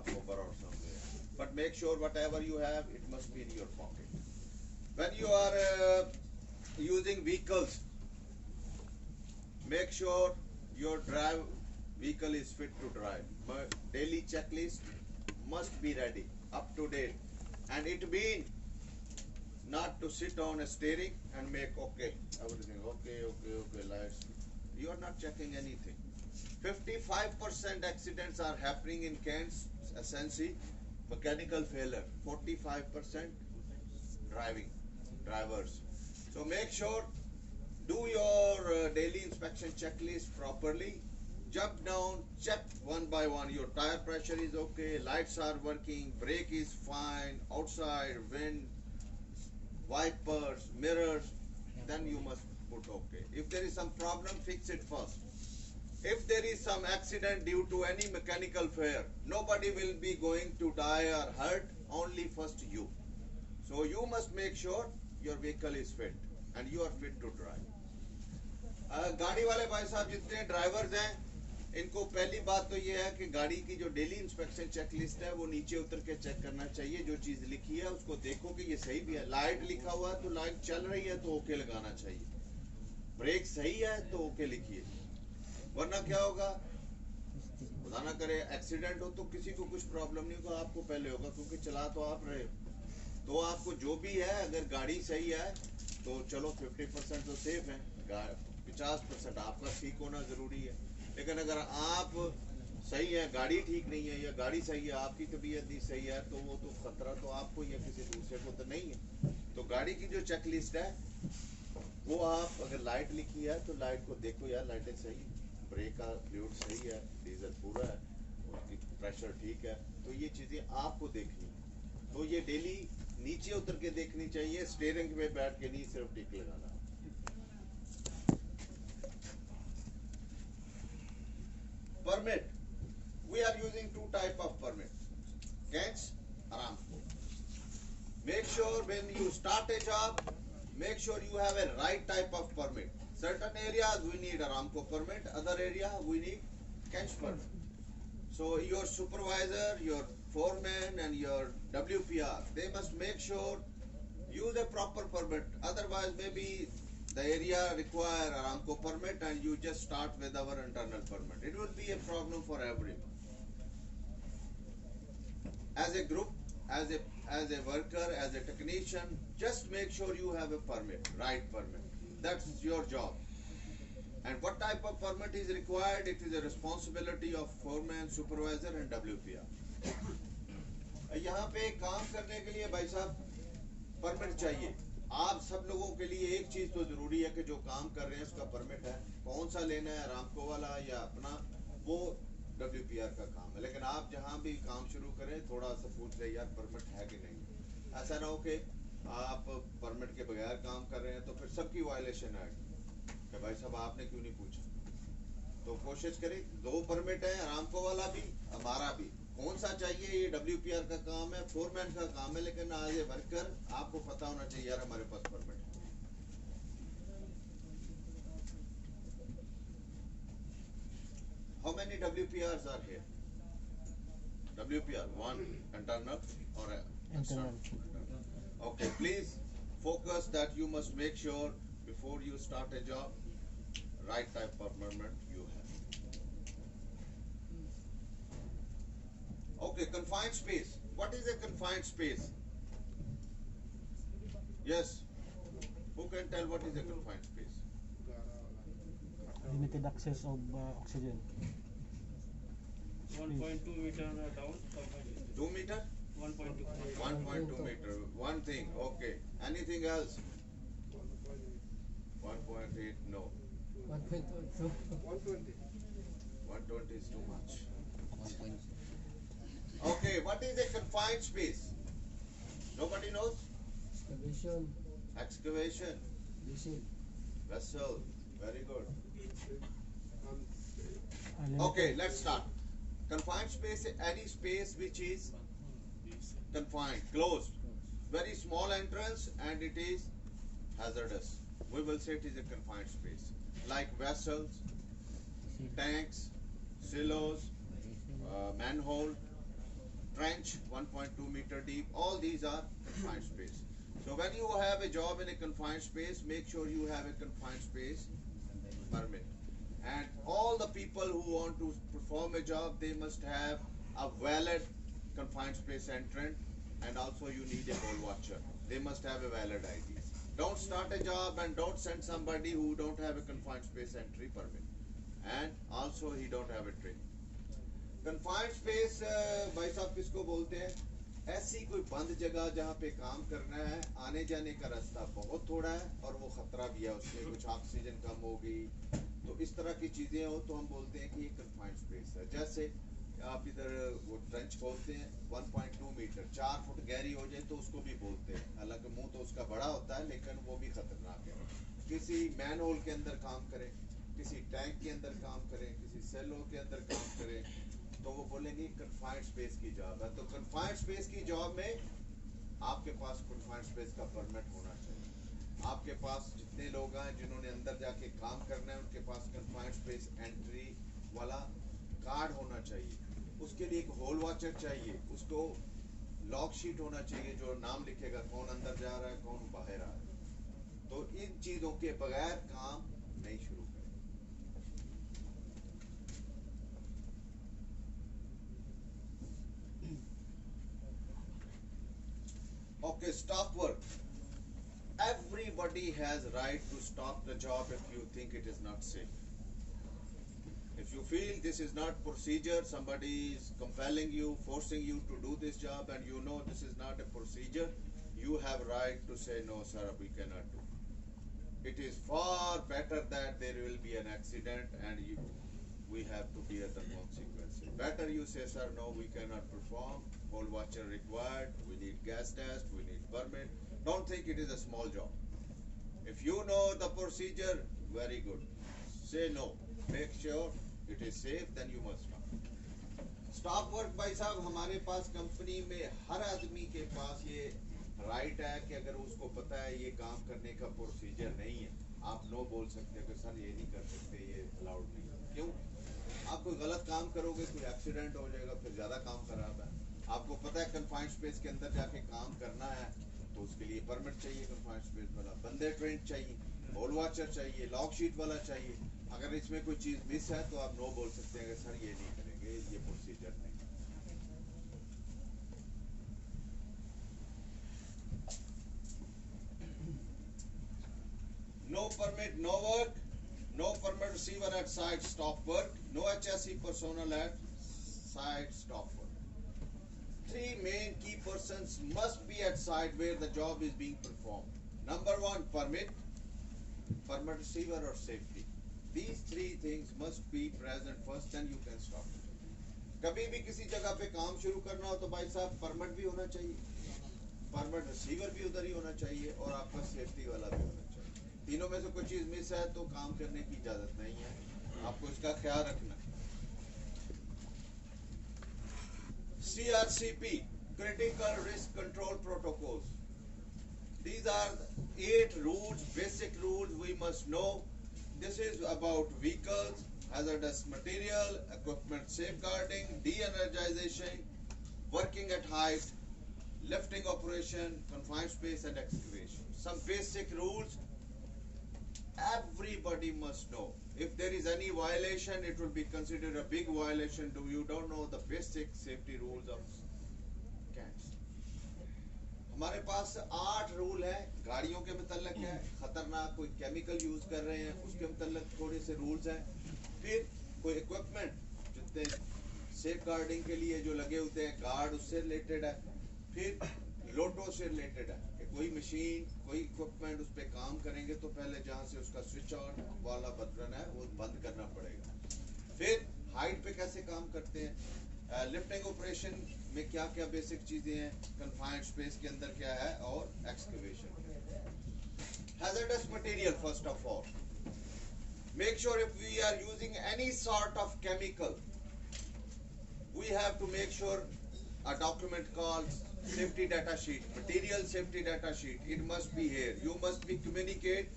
Kobar or somewhere. But make sure whatever you have, it must be in your pocket. When you are using vehicles, make sure your vehicle is fit to drive. But daily checklist must be ready, up to date. And it means not to sit on a steering and make everything okay, lights. You are not checking anything. 55% accidents are happening in Kent's SNC, mechanical failure. 45% drivers. So make sure, do your daily inspection checklist properly. Jump down, check one by one. Your tire pressure is okay, lights are working, brake is fine, outside, wind, wipers, mirrors. Then you must put okay. If there is some problem, fix it first. If there is some accident due to any mechanical failure, nobody will be going to die or hurt, only first you. So you must make sure your vehicle is fit and you are fit to drive. गाड़ी वाले भाई साहब जितने drivers हैं, इनको पहली बात तो ये है कि गाड़ी की जो डेली इंस्पेक्शन चेकलिस्ट है वो नीचे उतर के चेक करना चाहिए. जो चीज लिखी है उसको देखो कि ये सही भी है. लाइट लिखा हुआ है तो लाइट चल रही है तो ओके लगाना चाहिए. ब्रेक सही है तो ओके लिखिए, वरना क्या होगा, खुदा ना करे एक्सीडेंट हो तो किसी को कुछ प्रॉब्लम नहीं होगा, आपको पहले होगा क्योंकि चला तो आप रहे हो. तो आपको जो भी है, अगर गाड़ी सही है तो चलो 50% तो सेफ है, 50% आपका ठीक होना जरूरी है. लेकिन अगर आप सही है, गाड़ी ठीक नहीं है, या गाड़ी सही है, आपकी तबीयत नहीं सही है, तो वो तो खतरा तो आपको या किसी दूसरे को तो नहीं है. तो गाड़ी की जो चेकलिस्ट है वो आप, अगर लाइट लिखी है तो लाइट को देखो, यार लाइटें सही है, ब्रेक का फ्लूइड सही है, डीजल पूरा है, उसकी प्रेशर ठीक है, तो ये चीजें आपको देखनी है. तो ये डेली नीचे उतर के देखनी चाहिए, स्टीयरिंग पे बैठ के नहीं सिर्फ टिक लगाना. Permit. We are using 2 type of permit. Kents, Aramco. Make sure when you start a job, make sure you have a right type of permit. Certain areas we need Aramco permit, other area we need Kents permit. So your supervisor, your foreman and your WPR, they must make sure use a proper permit. Otherwise maybe the area require Aramco permit and you just start with our internal permit. It will be a problem for everyone. As a group, as a worker, as a technician, just make sure you have a permit, right permit. That's your job. And what type of permit is required? It is a responsibility of foreman, supervisor and WPR. यहाँ पे काम करने के लिए भाई साहब permit चाहिए. आप सब लोगों के लिए एक चीज तो जरूरी है कि जो काम कर रहे हैं उसका परमिट है. कौन सा लेना है, अरामको वाला या अपना, वो WPR का काम है. लेकिन आप जहां भी काम शुरू करें थोड़ा सा पूछ ले, यार परमिट है कि नहीं. ऐसा ना हो कि आप परमिट के बगैर काम कर रहे हैं तो फिर सबकी वायलेशन आएगी कि भाई साहब आपने क्यों नहीं पूछा। तो कोशिश करें, 2 परमिट है, आरामको वाला भी हमारा भी, कौन सा चाहिए, ये WPR का काम है, फोरमैन का काम है, लेकिन आज ये वर्कर आपको पता होना चाहिए यार हमारे पास परमिट है। How many WPRs are here? WPR, 1 internal or external? Okay, please focus that you must make sure before you start a job, right type of permit you have. Okay, confined space. What is a confined space? Yes. Who can tell what is a confined space? Limited access of oxygen. 1.2 meter down. 2 meter? 1.2. 1.2 meter. One thing. Okay. Anything else? 1.8. No. 1.2. 120 is too much. Okay. What is a confined space? Nobody knows? Excavation. Excavation. Leasing. Vessel. Very good. Okay, let's start. Confined space is any space which is confined, closed, very small entrance, and it is hazardous. We will say it is a confined space, like vessels, tanks, silos, manhole, trench 1.2 meter deep. All these are confined space. So when you have a job in a confined space, make sure you have a confined space permit. And all the people who want to perform a job, they must have a valid confined space entrant, and also you need a poll watcher. They must have a valid ID. Don't start a job and don't send somebody who don't have a confined space entry permit, and also he don't have a training. Confined space भाई साहब किसको बोलते हैं? ऐसी कोई बंद जगह जहाँ पे काम करना है, आने जाने का रास्ता बहुत थोड़ा है और वो खतरा भी है, उसमें कुछ ऑक्सीजन कम होगी, तो इस तरह की चीजें हो तो हम बोलते हैं कि ये कंफाइंड स्पेस है। जैसे आप इधर वो ट्रेंच बोलते हैं 1.2 मीटर, 4 फुट गहरी हो जाए तो उसको भी बोलते हैं, हालांकि मुंह तो उसका बड़ा होता है लेकिन वो भी खतरनाक है। किसी मैन होल के अंदर काम करें, किसी टैंक के अंदर काम करें, किसी सेलो के अंदर काम करें, तो वो बोलेंगे कंफाइंड स्पेस की जॉब है। तो कंफाइंड स्पेस की जॉब में आपके पास कंफाइंड स्पेस का परमिट होना चाहिए। आपके पास जितने लोग हैं जिन्होंने अंदर जाके काम करना है, उनके पास कंफाइंड स्पेस एंट्री वाला कार्ड होना चाहिए। उसके लिए एक होल वॉचर चाहिए, उसको लॉक शीट होना चाहिए जो नाम लिखेगा कौन अंदर जा रहा है कौन बाहर आ रहा है। तो इन चीजों के बगैर काम नहीं शुरू करें। Okay, stop work. Everybody has right to stop the job if you think it is not safe. If you feel this is not procedure, somebody is compelling you, forcing you to do this job, and you know this is not a procedure, you have right to say no, sir, we cannot do. It is far better that there will be an accident and we have to bear the consequences. Better you say, sir, no, we cannot perform. Whole watcher required. We need gas test. We need permit. Don't think it is a small job. If you know the procedure, very good. Say no. Make sure it is safe. Then you must stop. Stop work, भाई साहब, हमारे पास company में हर आदमी के पास ये right है कि अगर उसको पता है ये काम करने का प्रोसीजर नहीं है, आप नो बोल सकते हो कि सर ये नहीं कर सकते, ये अलाउड नहीं है। क्यों? आप कोई गलत काम करोगे, कोई एक्सीडेंट हो जाएगा, फिर ज्यादा काम खराब है। आपको पता है कंफाइंड स्पेस के अंदर जाके काम करना है तो उसके लिए परमिट चाहिए, कंफाइंड स्पेस वाला बंदे ट्रेंड चाहिए, होल वॉचर चाहिए, लॉक शीट वाला चाहिए। अगर इसमें कोई चीज मिस है तो आप नो बोल सकते हैं कि सर ये नहीं करेंगे, ये प्रोसीजर नहीं। No permit, no work. No permit receiver at site, stop work. No HSE personnel at site, stop work. 3 main key persons must be at site where the job is being performed. Number 1, permit receiver or safety. These 3 things must be present first, then you can stop it. कभी भी किसी जगह पे काम शुरू करना हो तो भाई साहब परमिट भी होना चाहिए, परमिट रिसीवर भी उधर ही होना चाहिए और आपका सेफ्टी वाला भी होना चाहिए। तीनों में से कोई चीज मिस है तो काम करने की इजाजत नहीं है, आपको इसका ख्याल रखना। CRCP, Critical Risk Control Protocols. These are the 8 rules, basic rules we must know. This is about vehicles, hazardous material, equipment safeguarding, de-energization, working at height, lifting operation, confined space and excavation. Some basic rules everybody must know. If there is any violation, it will be considered a big violation. You don't know the basic safety rules of CATs. हमारे पास 8 rule है, गाड़ियों के मुतल्लिक है, खतरनाक कोई chemical use कर रहे हैं उसके मुतल्लिक थोड़े से रूल्स हैं, फिर कोई इक्विपमेंट जितने सेफ गार्डिंग के लिए जो लगे होते हैं गार्ड उससे रिलेटेड है, फिर लोटो से रिलेटेड है कि कोई मशीन कोई इक्विपमेंट उस पर काम करेंगे तो पहले जहाँ से उसका स्विच ऑन वाला बटन है वो बंद करना पड़ेगा, फिर हाइट पे कैसे काम करते हैं, लिफ्टिंग ऑपरेशन में क्या क्या बेसिक चीजें हैं, कन्फाइंड स्पेस के अंदर क्या है और excavation. Hazardous material, first of all make sure if we are using any sort of chemical we have to make sure a document called safety data sheet, material safety data sheet, it must be here. You must be communicate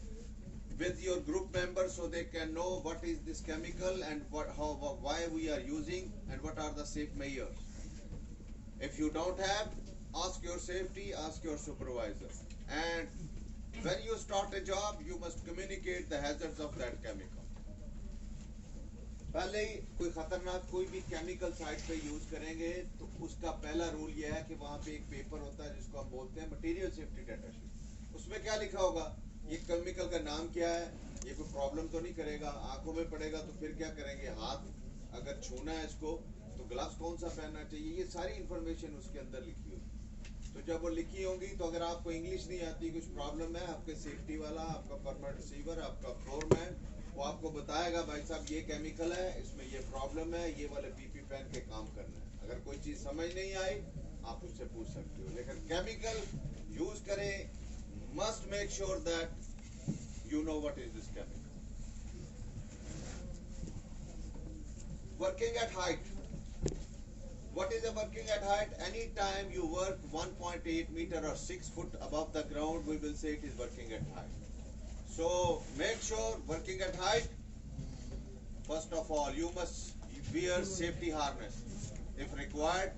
with your group members so they can know what is this chemical and why we are using and what are the safe measures. If you don't have, ask your safety, ask your supervisor, and when you start a job you must communicate the hazards of that chemical. पहले ही कोई खतरनाक कोई भी chemical site पे use करेंगे तो उसका पहला रूल यह है कि वहां पे एक पेपर होता है जिसको हम बोलते हैं मटेरियल सेफ्टी डाटा शीट। उसमें क्या लिखा होगा, ये केमिकल का नाम क्या है, ये कोई प्रॉब्लम तो नहीं करेगा, आंखों में पड़ेगा तो फिर क्या करेंगे, हाथ अगर छूना है इसको तो ग्लव्स कौन सा पहनना चाहिए, ये सारी इंफॉर्मेशन उसके अंदर लिखी होगी। तो जब वो लिखी होंगी तो अगर आपको इंग्लिश नहीं आती, कुछ प्रॉब्लम है, आपके सेफ्टी वाला, आपका परमिट रिसीवर, आपका फ्लोरमैन वो आपको बताएगा भाई साहब ये केमिकल है, इसमें ये प्रॉब्लम है, ये वाले पीपी पहन के काम करना है। अगर कोई चीज समझ नहीं आई आप उससे पूछ सकते हो, लेकिन केमिकल यूज करें must make sure that you know what is this chemical. Working at height, what is a working at height? Any time you work 1.8 meter or 6 foot above the ground, we will say it is working at height. So make sure working at height, first of all you must wear safety harness if required,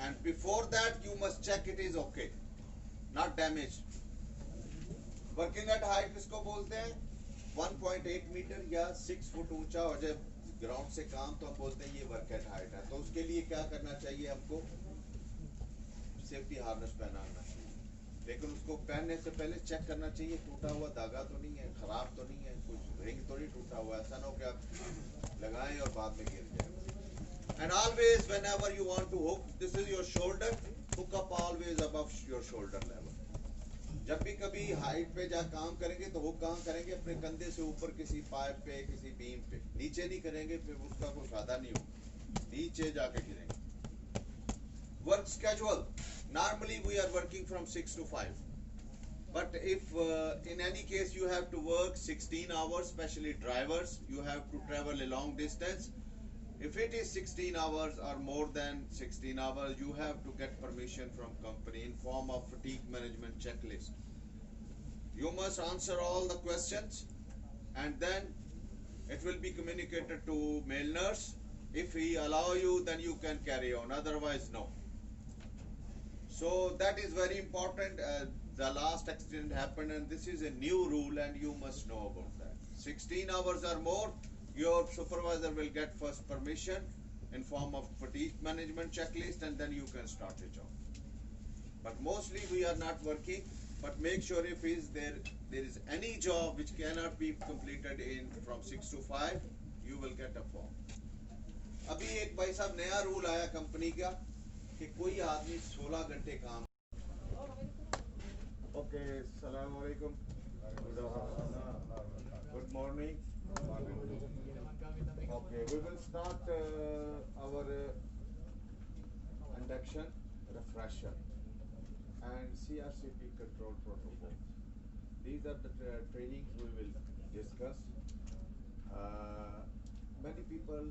and before that you must check it is okay, not damaged. Working at height किसको बोलते हैं, 1.8 metre या 6 foot ऊंचा हो जाए ground से काम तो हम बोलते हैं ये वर्क एट हाइट है। तो उसके लिए क्या करना चाहिए, हमको सेफ्टी हार्नेस पहनाना चाहिए, लेकिन उसको पहनने से पहले चेक करना चाहिए टूटा हुआ धागा तो नहीं है, खराब तो नहीं है, कुछ रिंग तो नहीं टूटा हुआ, ऐसा ना हो कि आप लगाएं और बाद में गिर जाए। And always whenever you want to hook, this is your shoulder, hook up always above your shoulder level. जब भी कभी हाइट पे जा काम करेंगे तो वो काम करेंगे अपने कंधे से ऊपर किसी पाइप पे, किसी बीम पे, नीचे नहीं करेंगे, फिर उसका कोई फायदा नहीं होगा, नीचे जाके गिरेंगे। Work schedule, normally we are working from 6 to 5, but if in any case you have to work 16 hours, especially drivers, you have to travel a long distance. If it is 16 hours or more than 16 hours, you have to get permission from company in form of fatigue management checklist. You must answer all the questions and then it will be communicated to male nurse. If he allow you, then you can carry on, otherwise no. So that is very important. The last accident happened and this is a new rule and you must know about that. 16 hours or more, your supervisor will get first permission in form of fatigue management checklist and then you can start the job. But mostly we are not working, but make sure if there is any job which cannot be completed in from 6 to 5, you will get a form. अभी एक भाई साहब नया rule आया company का कि कोई आदमी 16 घंटे काम। ओके, अस्सलाम वालेकुम, good morning. Okay, we will start our induction refresher, and CRCP control protocols. These are the trainings we will discuss. Many people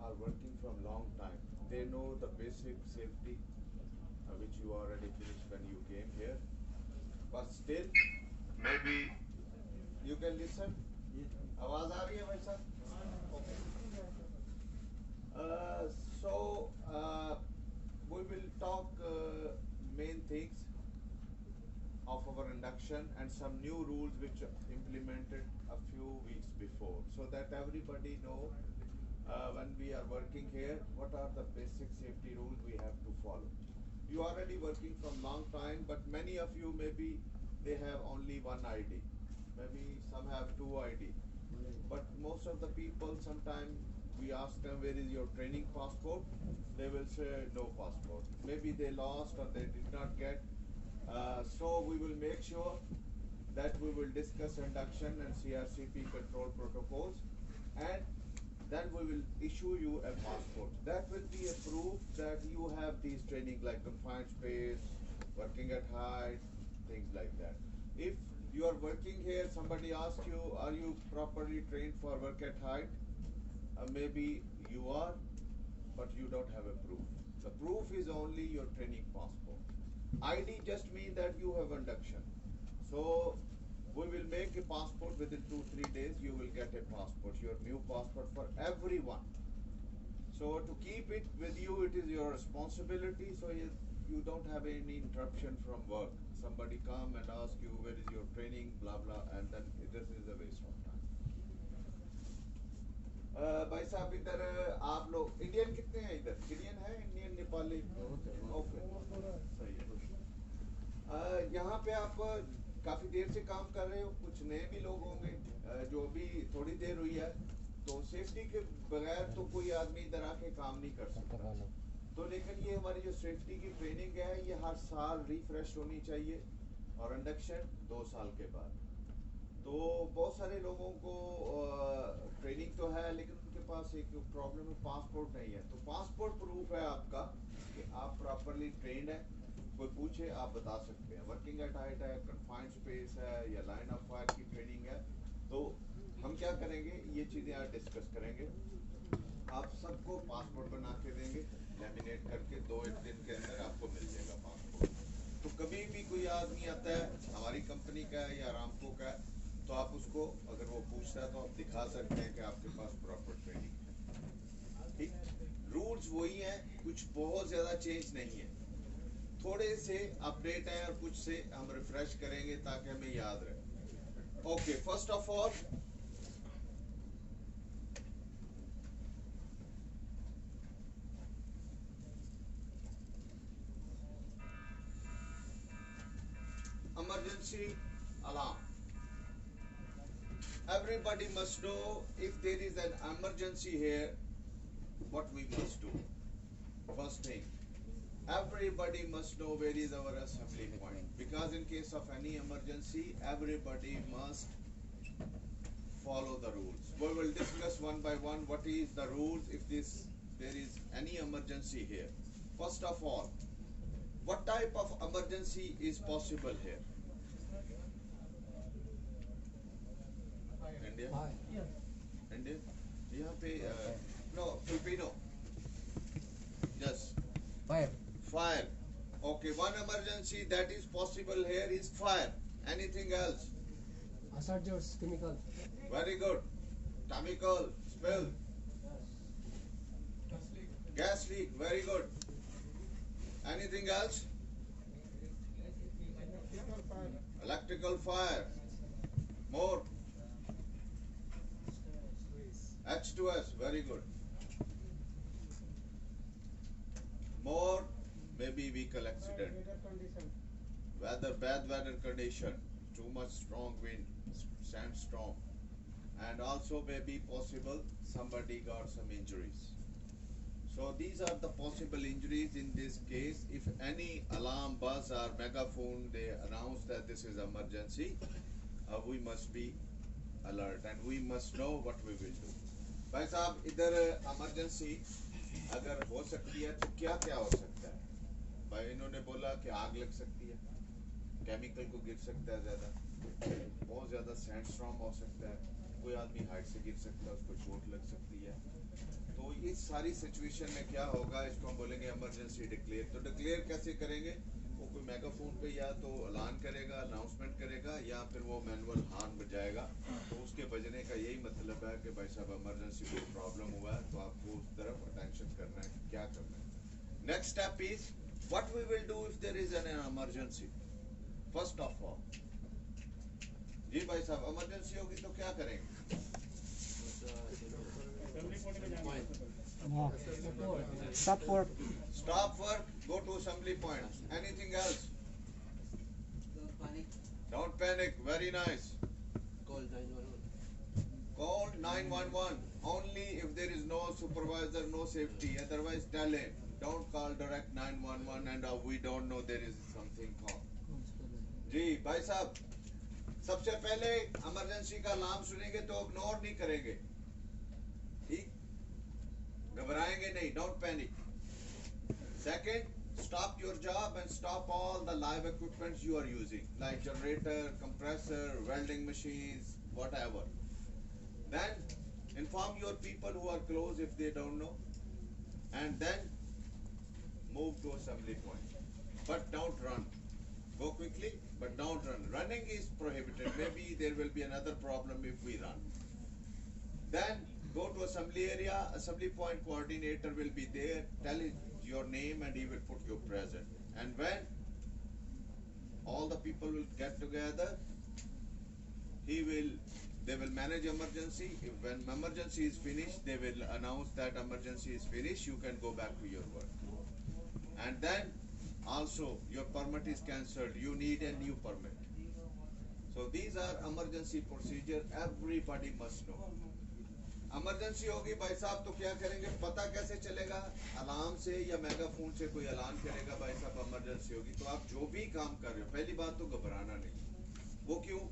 are working from long time. They know the basic safety which you already finished when you came here. But still, maybe you can listen. आवाज आ रही है भाई साहब? Okay. We will talk main things of our induction and some new rules which implemented a few weeks before, so that everybody know when we are working here what are the basic safety rules we have to follow. You are already working from long time, but many of you maybe they have only one ID, maybe some have two ID, but most of the people sometimes we ask them where is your training passport, they will say no passport, maybe they lost or they did not get. So we will make sure that we will discuss induction and CRCP control protocols, and then we will issue you a passport. That will be a proof that you have these training like confined space, working at height, things like that. If you are working here, somebody asks you, are you properly trained for work at height? Maybe you are, but you don't have a proof. The proof is only your training passport. ID just means that you have induction. So we will make a passport within 2-3 days. You will get a passport, your new passport for everyone. So to keep it with you, it is your responsibility. So you don't have any interruption from work. Somebody come and ask you where is your training, blah blah, and then this is a waste of time. भाई साहब इधर आप लोग Indian कितने हैं इधर? Indian है, Indian Nepali? Okay, सही है। यहाँ पे आप काफी देर से काम कर रहे हो, कुछ नए भी लोग होंगे जो अभी थोड़ी देर हुई है, तो सेफ्टी के बगैर तो कोई आदमी इधर आके काम नहीं कर सकता। तो लेकिन ये हमारी जो सेफ्टी की ट्रेनिंग है ये हर साल रिफ्रेश होनी चाहिए, और इंडक्शन 2 साल के बाद। तो बहुत सारे लोगों को ट्रेनिंग तो है, लेकिन उनके पास एक प्रॉब्लम है, पासपोर्ट नहीं है। तो पासपोर्ट प्रूफ है आपका कि आप प्रॉपरली ट्रेंड है। कोई पूछे आप बता सकते हैं, वर्किंग एट हाइट है, कन्फाइंड स्पेस है, या लाइन ऑफ फायर की ट्रेनिंग है। तो हम क्या करेंगे, ये चीजें आज डिस्कस करेंगे। आप सबको पासपोर्ट बना के देंगे, लैमिनेट करके 2-1 दिन के अंदर आपको मिल जाएगा पासपोर्ट। तो कभी भी कोई आदमी आता है, हमारी कंपनी का है या रामको का है, तो आप उसको अगर वो पूछता है तो आप दिखा सकते हैं कि आपके पास प्रॉपर ट्रेनिंग है। ठीक, रूल्स वही हैं, कुछ बहुत ज्यादा चेंज नहीं है, थोड़े से अपडेट है और कुछ से हम रिफ्रेश करेंगे ताकि हमें याद रहे। Okay, first of all emergency alarm. Everybody must know if there is an emergency here, what we must do. First thing, everybody must know where is our assembly point, because in case of any emergency, everybody must follow the rules. We will discuss one by one what is the rules if there is any emergency here. First of all, what type of emergency is possible here? India? India? यहाँ पे no, Filipino. Yes. Fire. Fire. Okay, one emergency that is possible here is fire. Anything else? Hazardous chemical. Very good. Chemical spill. Gas leak. Very good. Anything else? Electrical fire. More. H2S. Very good. More. Maybe vehicle accident. Bad weather condition. Too much strong wind, sandstorm. And also may be possible somebody got some injuries. So these are the possible injuries in this case. If any alarm buzz or megaphone they announce that this is emergency, we must be alert and we must know what we will do. भाई साहब इधर emergency अगर हो सकती है तो क्या क्या हो सकता है? भाई इन्होंने बोला कि आग लग सकती है, केमिकल को गिर सकता है ज्यादा, बहुत ज्यादा सैंडस्टॉर्म हो सकता है, कोई आदमी हाइट से गिर सकता है, उसको चोट लग सकती है। तो ये सारी सिचुएशन में क्या होगा, इसको हम बोलेंगे इमरजेंसी डिक्लेयर। तो डिक्लेयर कैसे करेंगे, वो कोई मेगाफोन पे या तो ऐलान करेगा, अनाउंसमेंट करेगा, या फिर वो मैनुअल हॉर्न बजाएगा। तो उसके बजने का यही मतलब है कि भाई साहब इमरजेंसी कोई प्रॉब्लम हुआ है, तो आपको उस तरफ अटेंशन करना है, क्या करना है। Next step is what we will do if there is an emergency. First of all, जी भाई साहब इमरजेंसी होगी तो क्या करेंगे? Stop work. Stop work, go to assembly point. Anything else? Don't panic. Very nice. Call 911. Call 911 only if there is no supervisor, no safety. Otherwise, tell him. Don't call direct 911 and we don't know there is something called. जी भाई साहब, सबसे पहले emergency का alarm सुनेंगे तो ignore नहीं करेंगे, ठीक? घबराएंगे नहीं, don't panic. Second, stop your job and stop all the live equipments you are using, like generator, compressor, welding machines, whatever. Then inform your people who are close if they don't know, and then move to assembly point. But don't run. Go quickly, but don't run. Running is prohibited. Maybe there will be another problem if we run. Then go to assembly area. Assembly point coordinator will be there. Tell him your name and he will put you present. And when all the people will get together, they will manage emergency. When emergency is finished, they will announce that emergency is finished. You can go back to your work. And then also your permit is cancelled. You need a new permit. So these are emergency procedure. Everybody must know. Emergency होगी भाई साहब तो क्या करेंगे, पता कैसे चलेगा? Alarm से या मेगाफोन से कोई ऐलान करेगा भाई साहब इमरजेंसी होगी। तो आप जो भी काम कर रहे हो, पहली बात तो घबराना नहीं। वो क्यों?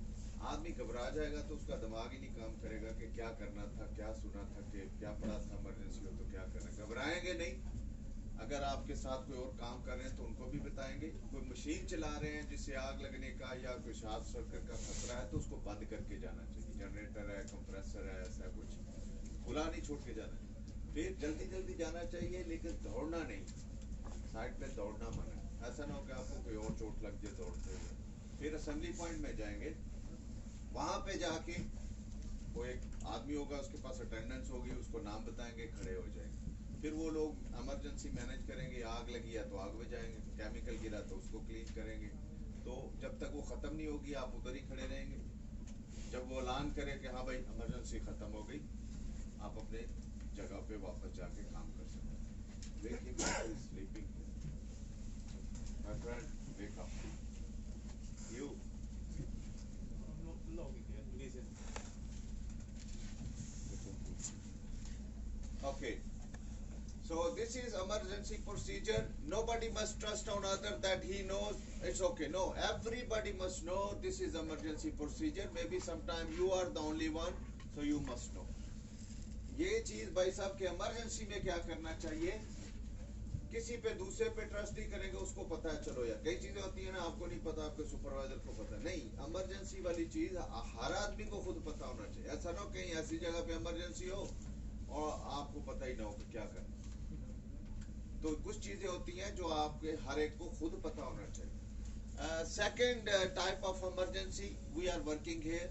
आदमी घबरा जाएगा तो उसका दिमाग ही नहीं काम करेगा कि क्या करना था, क्या सुना था, कि क्या पढ़ा था, इमरजेंसी हो तो क्या करना। घबराएंगे नहीं। अगर आपके साथ कोई और काम कर रहे हैं तो उनको भी बताएंगे। कोई मशीन चला रहे हैं जिससे आग लगने का या कोई शॉर्ट सर्किट का खतरा है तो उसको बंद करके जाना चाहिए। जनरेटर है, कंप्रेसर है, ऐसा कुछ खुला नहीं छोड़ के जाना है। फिर जल्दी जल्दी जाना चाहिए, लेकिन दौड़ना नहीं। साइड पे दौड़ना मना है। ऐसा ना हो कि आपको कोई और चोट लग जाए दौड़ते हुए। फिर असेंबली पॉइंट में जाएंगे, वहां पे जाके वो एक आदमी होगा, उसके पास अटेंडेंस होगी, उसको नाम बताएंगे, खड़े हो जाएंगे। फिर वो लोग इमरजेंसी मैनेज करेंगे। आग लगी है तो आग में जाएंगे, केमिकल गिरा तो उसको क्लीन करेंगे। तो जब तक वो खत्म नहीं होगी आप उधर ही खड़े रहेंगे। जब वो ऐलान करे कि हाँ भाई इमरजेंसी खत्म हो गई, आप अपने जगह पे वापस जाके काम कर सकते हैं। Wake him up, he is sleeping. My friend, wake up. You. Okay. So this is emergency procedure. Nobody must trust on other that he knows it's okay. No, everybody must know this is emergency procedure. Maybe sometime you are the only one, so you must know. ये चीज भाई साहब के emergency में क्या करना चाहिए, किसी पे दूसरे पे ट्रस्ट नहीं करेंगे, उसको पता है चलो यार। कई चीजें होती है ना आपको नहीं पता, आपके सुपरवाइजर को पता नहीं। इमरजेंसी वाली चीज हर आदमी को खुद पता होना चाहिए। ऐसा ना हो कहीं ऐसी जगह पे इमरजेंसी हो और आपको पता ही ना हो कि क्या करना। तो कुछ चीजें होती हैं जो आपके हर एक को खुद पता होना चाहिए। Second type of emergency we are working here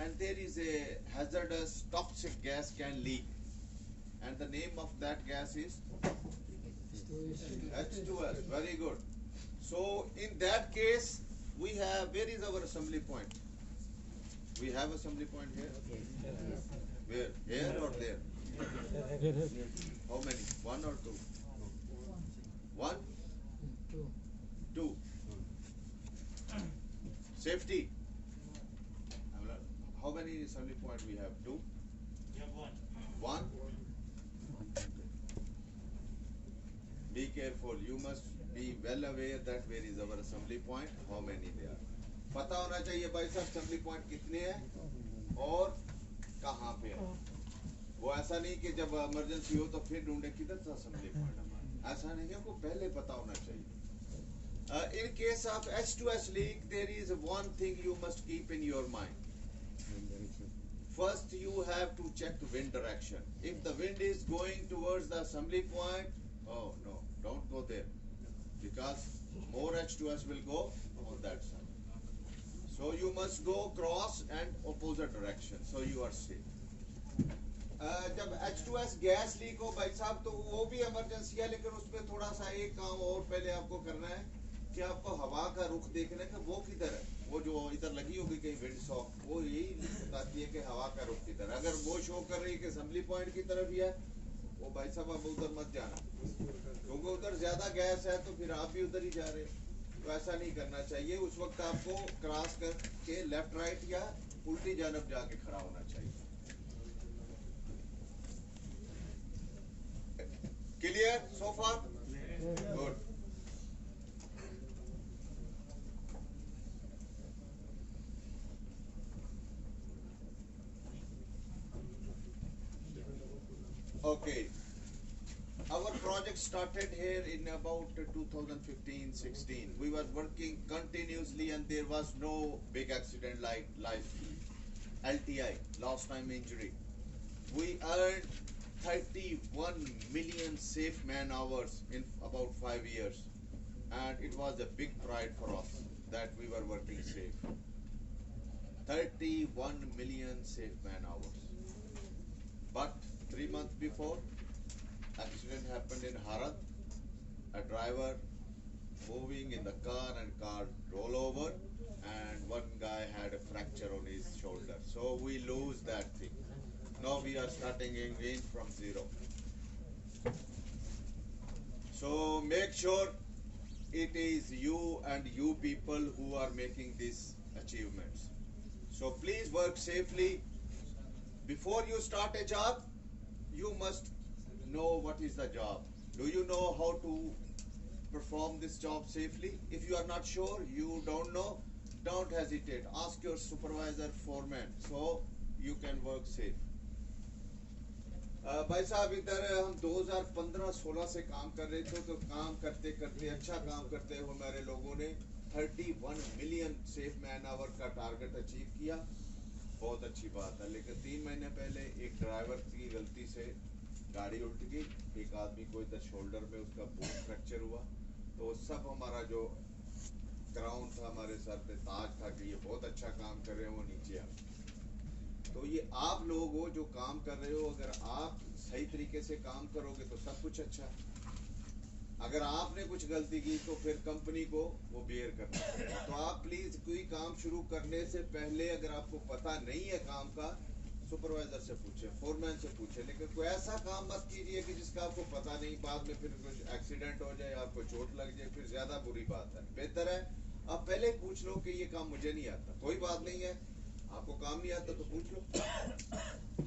and there is a hazardous toxic gas can leak, and the name of that gas is H2S. Very good. So in that case we have, where is our assembly point? We have assembly point here. Where? Here or there? How many? One or two? One? Two. Safety. How many assembly point we have? Two? You have one. One? Be careful. You must be well aware that where is our assembly point, how many there are. पता होना चाहिए भाई साहब assembly point कितने हैं और कहाँ पे है। वो ऐसा नहीं कि जब इमरजेंसी हो तो फिर ढूंढे किधर था assembly point हमारा। ऐसा नहीं है, आपको पहले पता होना चाहिए। In case of H2S leak, there is one thing you must keep in your mind. First, you have to check wind direction. If the wind is going towards the assembly point, oh no, don't go there, because more H2S will go on that side. So you must go cross and opposite direction, so you are safe. जब H2S gas leak हो भाई साहब, तो वो भी emergency है, लेकिन उसमें थोड़ा सा एक काम और पहले आपको करना है कि आपको हवा का रुख देखना है कि वो किधर है। वो जो इधर लगी होगी कहीं विंड सॉक, वो यही बताती है कि हवा का रुख किधर है। अगर वो शो कर रही है कि असेंबली पॉइंट की तरफ ही है, वो भाई साहब अब उधर मत जाना, क्योंकि उधर ज्यादा गैस है तो फिर आप भी उधर ही जा रहे हैं। तो ऐसा नहीं करना चाहिए। उस वक्त आपको क्रॉस करके लेफ्ट राइट या उल्टी जानब जाके खड़ा होना चाहिए। Clear so far? Good. Okay, our project started here in about 2015-16. We were working continuously and there was no big accident like LTI, lost time injury. We earned 31 million safe man hours in about 5 years, and it was a big pride for us that we were working safe. 31 million safe man hours. But 3 months before, accident happened in Harat. A driver moving in the car and car roll over, and one guy had a fracture on his shoulder. So we lose that thing. Now we are starting again from zero. So make sure it is you and you people who are making these achievements. So please work safely. Before you start a job, you must know what is the job. Do you know how to perform this job safely? If you are not sure, you don't know, don't hesitate. Ask your supervisor, foreman, so you can work safe. भाई साहब, इधर हम 2015-16 से काम कर रहे थे, तो काम करते करते अच्छा काम करते हुए हमारे लोगों ने 31 मिलियन सेफ मैन आवर का टारगेट अचीव किया। बहुत अच्छी बात है। लेकिन 3 महीने पहले एक ड्राइवर की गलती से गाड़ी उल्ट गई, एक आदमी को इधर शोल्डर में उसका बोन फ्रैक्चर हुआ। तो सब हमारा जो क्राउन था हमारे सर पे, ताज था कि ये बहुत अच्छा काम कर रहे हैं, वो नीचे आ। तो ये आप लोग हो जो काम कर रहे हो, अगर आप सही तरीके से काम करोगे तो सब कुछ अच्छा। अगर आपने कुछ गलती की तो फिर कंपनी को वो बेयर करना पड़ेगा। तो आप प्लीज कोई काम शुरू करने से पहले, अगर आपको पता नहीं है काम का, सुपरवाइजर से पूछे, फोरमैन से पूछे। लेकिन कोई ऐसा काम मत कीजिए कि जिसका आपको पता नहीं, बाद में फिर कुछ एक्सीडेंट हो जाए, आपको चोट लग जाए, फिर ज्यादा बुरी बात है। बेहतर है आप पहले पूछ लो कि ये काम मुझे नहीं आता। कोई बात नहीं है, आपको काम नहीं आता तो पूछ लो।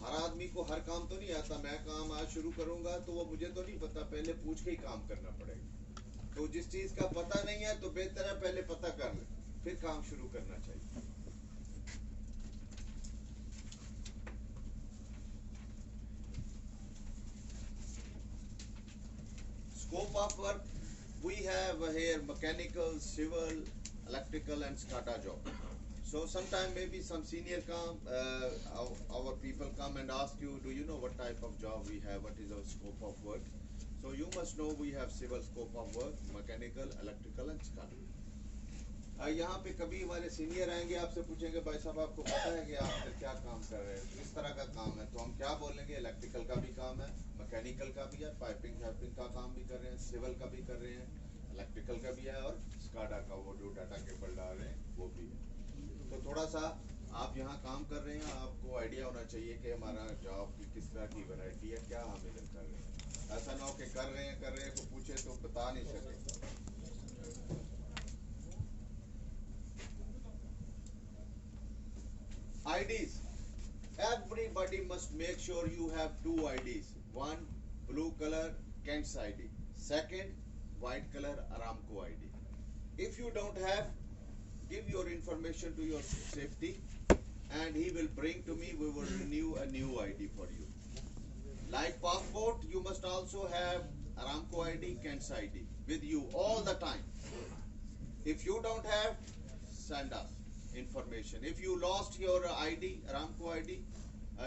हर आदमी को हर काम तो नहीं आता। मैं काम आज शुरू करूंगा तो वो मुझे तो नहीं पता, पहले पूछ के ही काम करना पड़ेगा। तो जिस चीज का पता नहीं है तो बेहतर है पहले पता कर ले, फिर काम शुरू करना चाहिए। Scope of work, we have here mechanical, civil, electrical and SCADA job. So sometime maybe some senior come, our people come and ask you, do you know what type of job we have, what is our scope of work? So you must know we have civil scope of work, mechanical, electrical and SCADA. यहाँ पे कभी हमारे senior आएंगे, आपसे पूछेंगे भाई साहब आपको पता है कि आप क्या काम कर रहे हैं, किस तरह का काम है, तो हम क्या बोलेंगे? इलेक्ट्रिकल का भी काम है, मैकेनिकल का भी है, पाइपिंग का काम भी कर रहे हैं, सिविल का भी कर रहे हैं, इलेक्ट्रिकल का भी है, और स्काडा का वो जो डाटा केबल डाल रहे हैं वो भी है। तो थोड़ा सा आप यहाँ काम कर रहे हैं, आपको आइडिया होना चाहिए कि हमारा जॉब की किस तरह की वैरायटी है, क्या हम इधर कर रहे हैं। ऐसा ना हो कि कर रहे हैं को पूछे तो बता नहीं सके। IDs. Everybody must make sure you have 2 IDs. One, blue color Kent's ID. Second, white color Aramco ID. If you don't have, give your information to your safety and he will bring to me, we will renew a new ID for you. Like passport, you must also have Aramco ID, Kent's ID with you all the time. If you don't have, send us information. If you lost your ID, Aramco ID,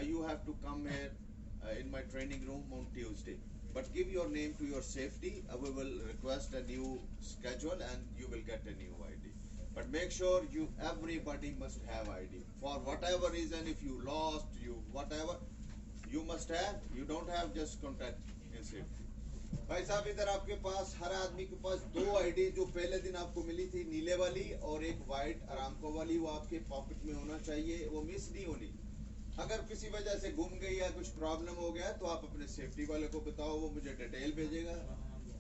you have to come here in my training room on Tuesday. But give your name to your safety. We will request a new schedule and you will get a new ID. But make sure everybody must have ID. For whatever reason, if you lost, whatever, you must have. You don't have, just contact in safety. भाई साहब इधर आपके पास हर आदमी के पास 2 ID जो पहले दिन आपको मिली थी, नीले वाली और एक वाइट अरामको वाली, वो आपके पॉकेट में होना चाहिए, वो मिस नहीं होनी। अगर किसी वजह से गुम गई या कुछ प्रॉब्लम हो गया तो आप अपने सेफ्टी वाले को बताओ, वो मुझे डिटेल भेजेगा।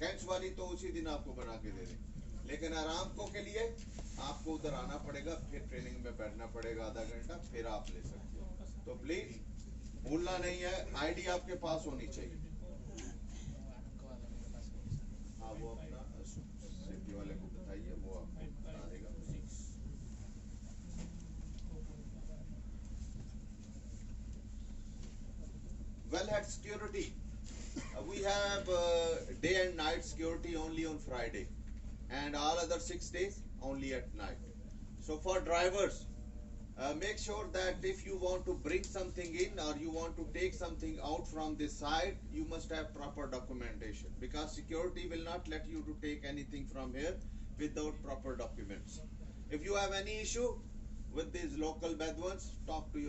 कैच वाली तो उसी दिन आपको बना के दे दें, लेकिन अरामको के लिए आपको उधर आना पड़ेगा, फिर ट्रेनिंग में बैठना पड़ेगा आधा घंटा, फिर आप ले सकते हो। तो प्लीज भूलना नहीं है, आईडी आपके पास होनी चाहिए। हाँ, वो अपना सेफ्टी वाले को बताइए, वो आपको बता देगा। Wellhead security. We have day and night security only on Friday, and all other 6 days only at night. So for drivers, make sure that if you want to bring something in or you want to take something out from this side, you must have proper documentation, because security will not let you to take anything from here without proper documents. If you have any issue with these local Bedouins, talk to your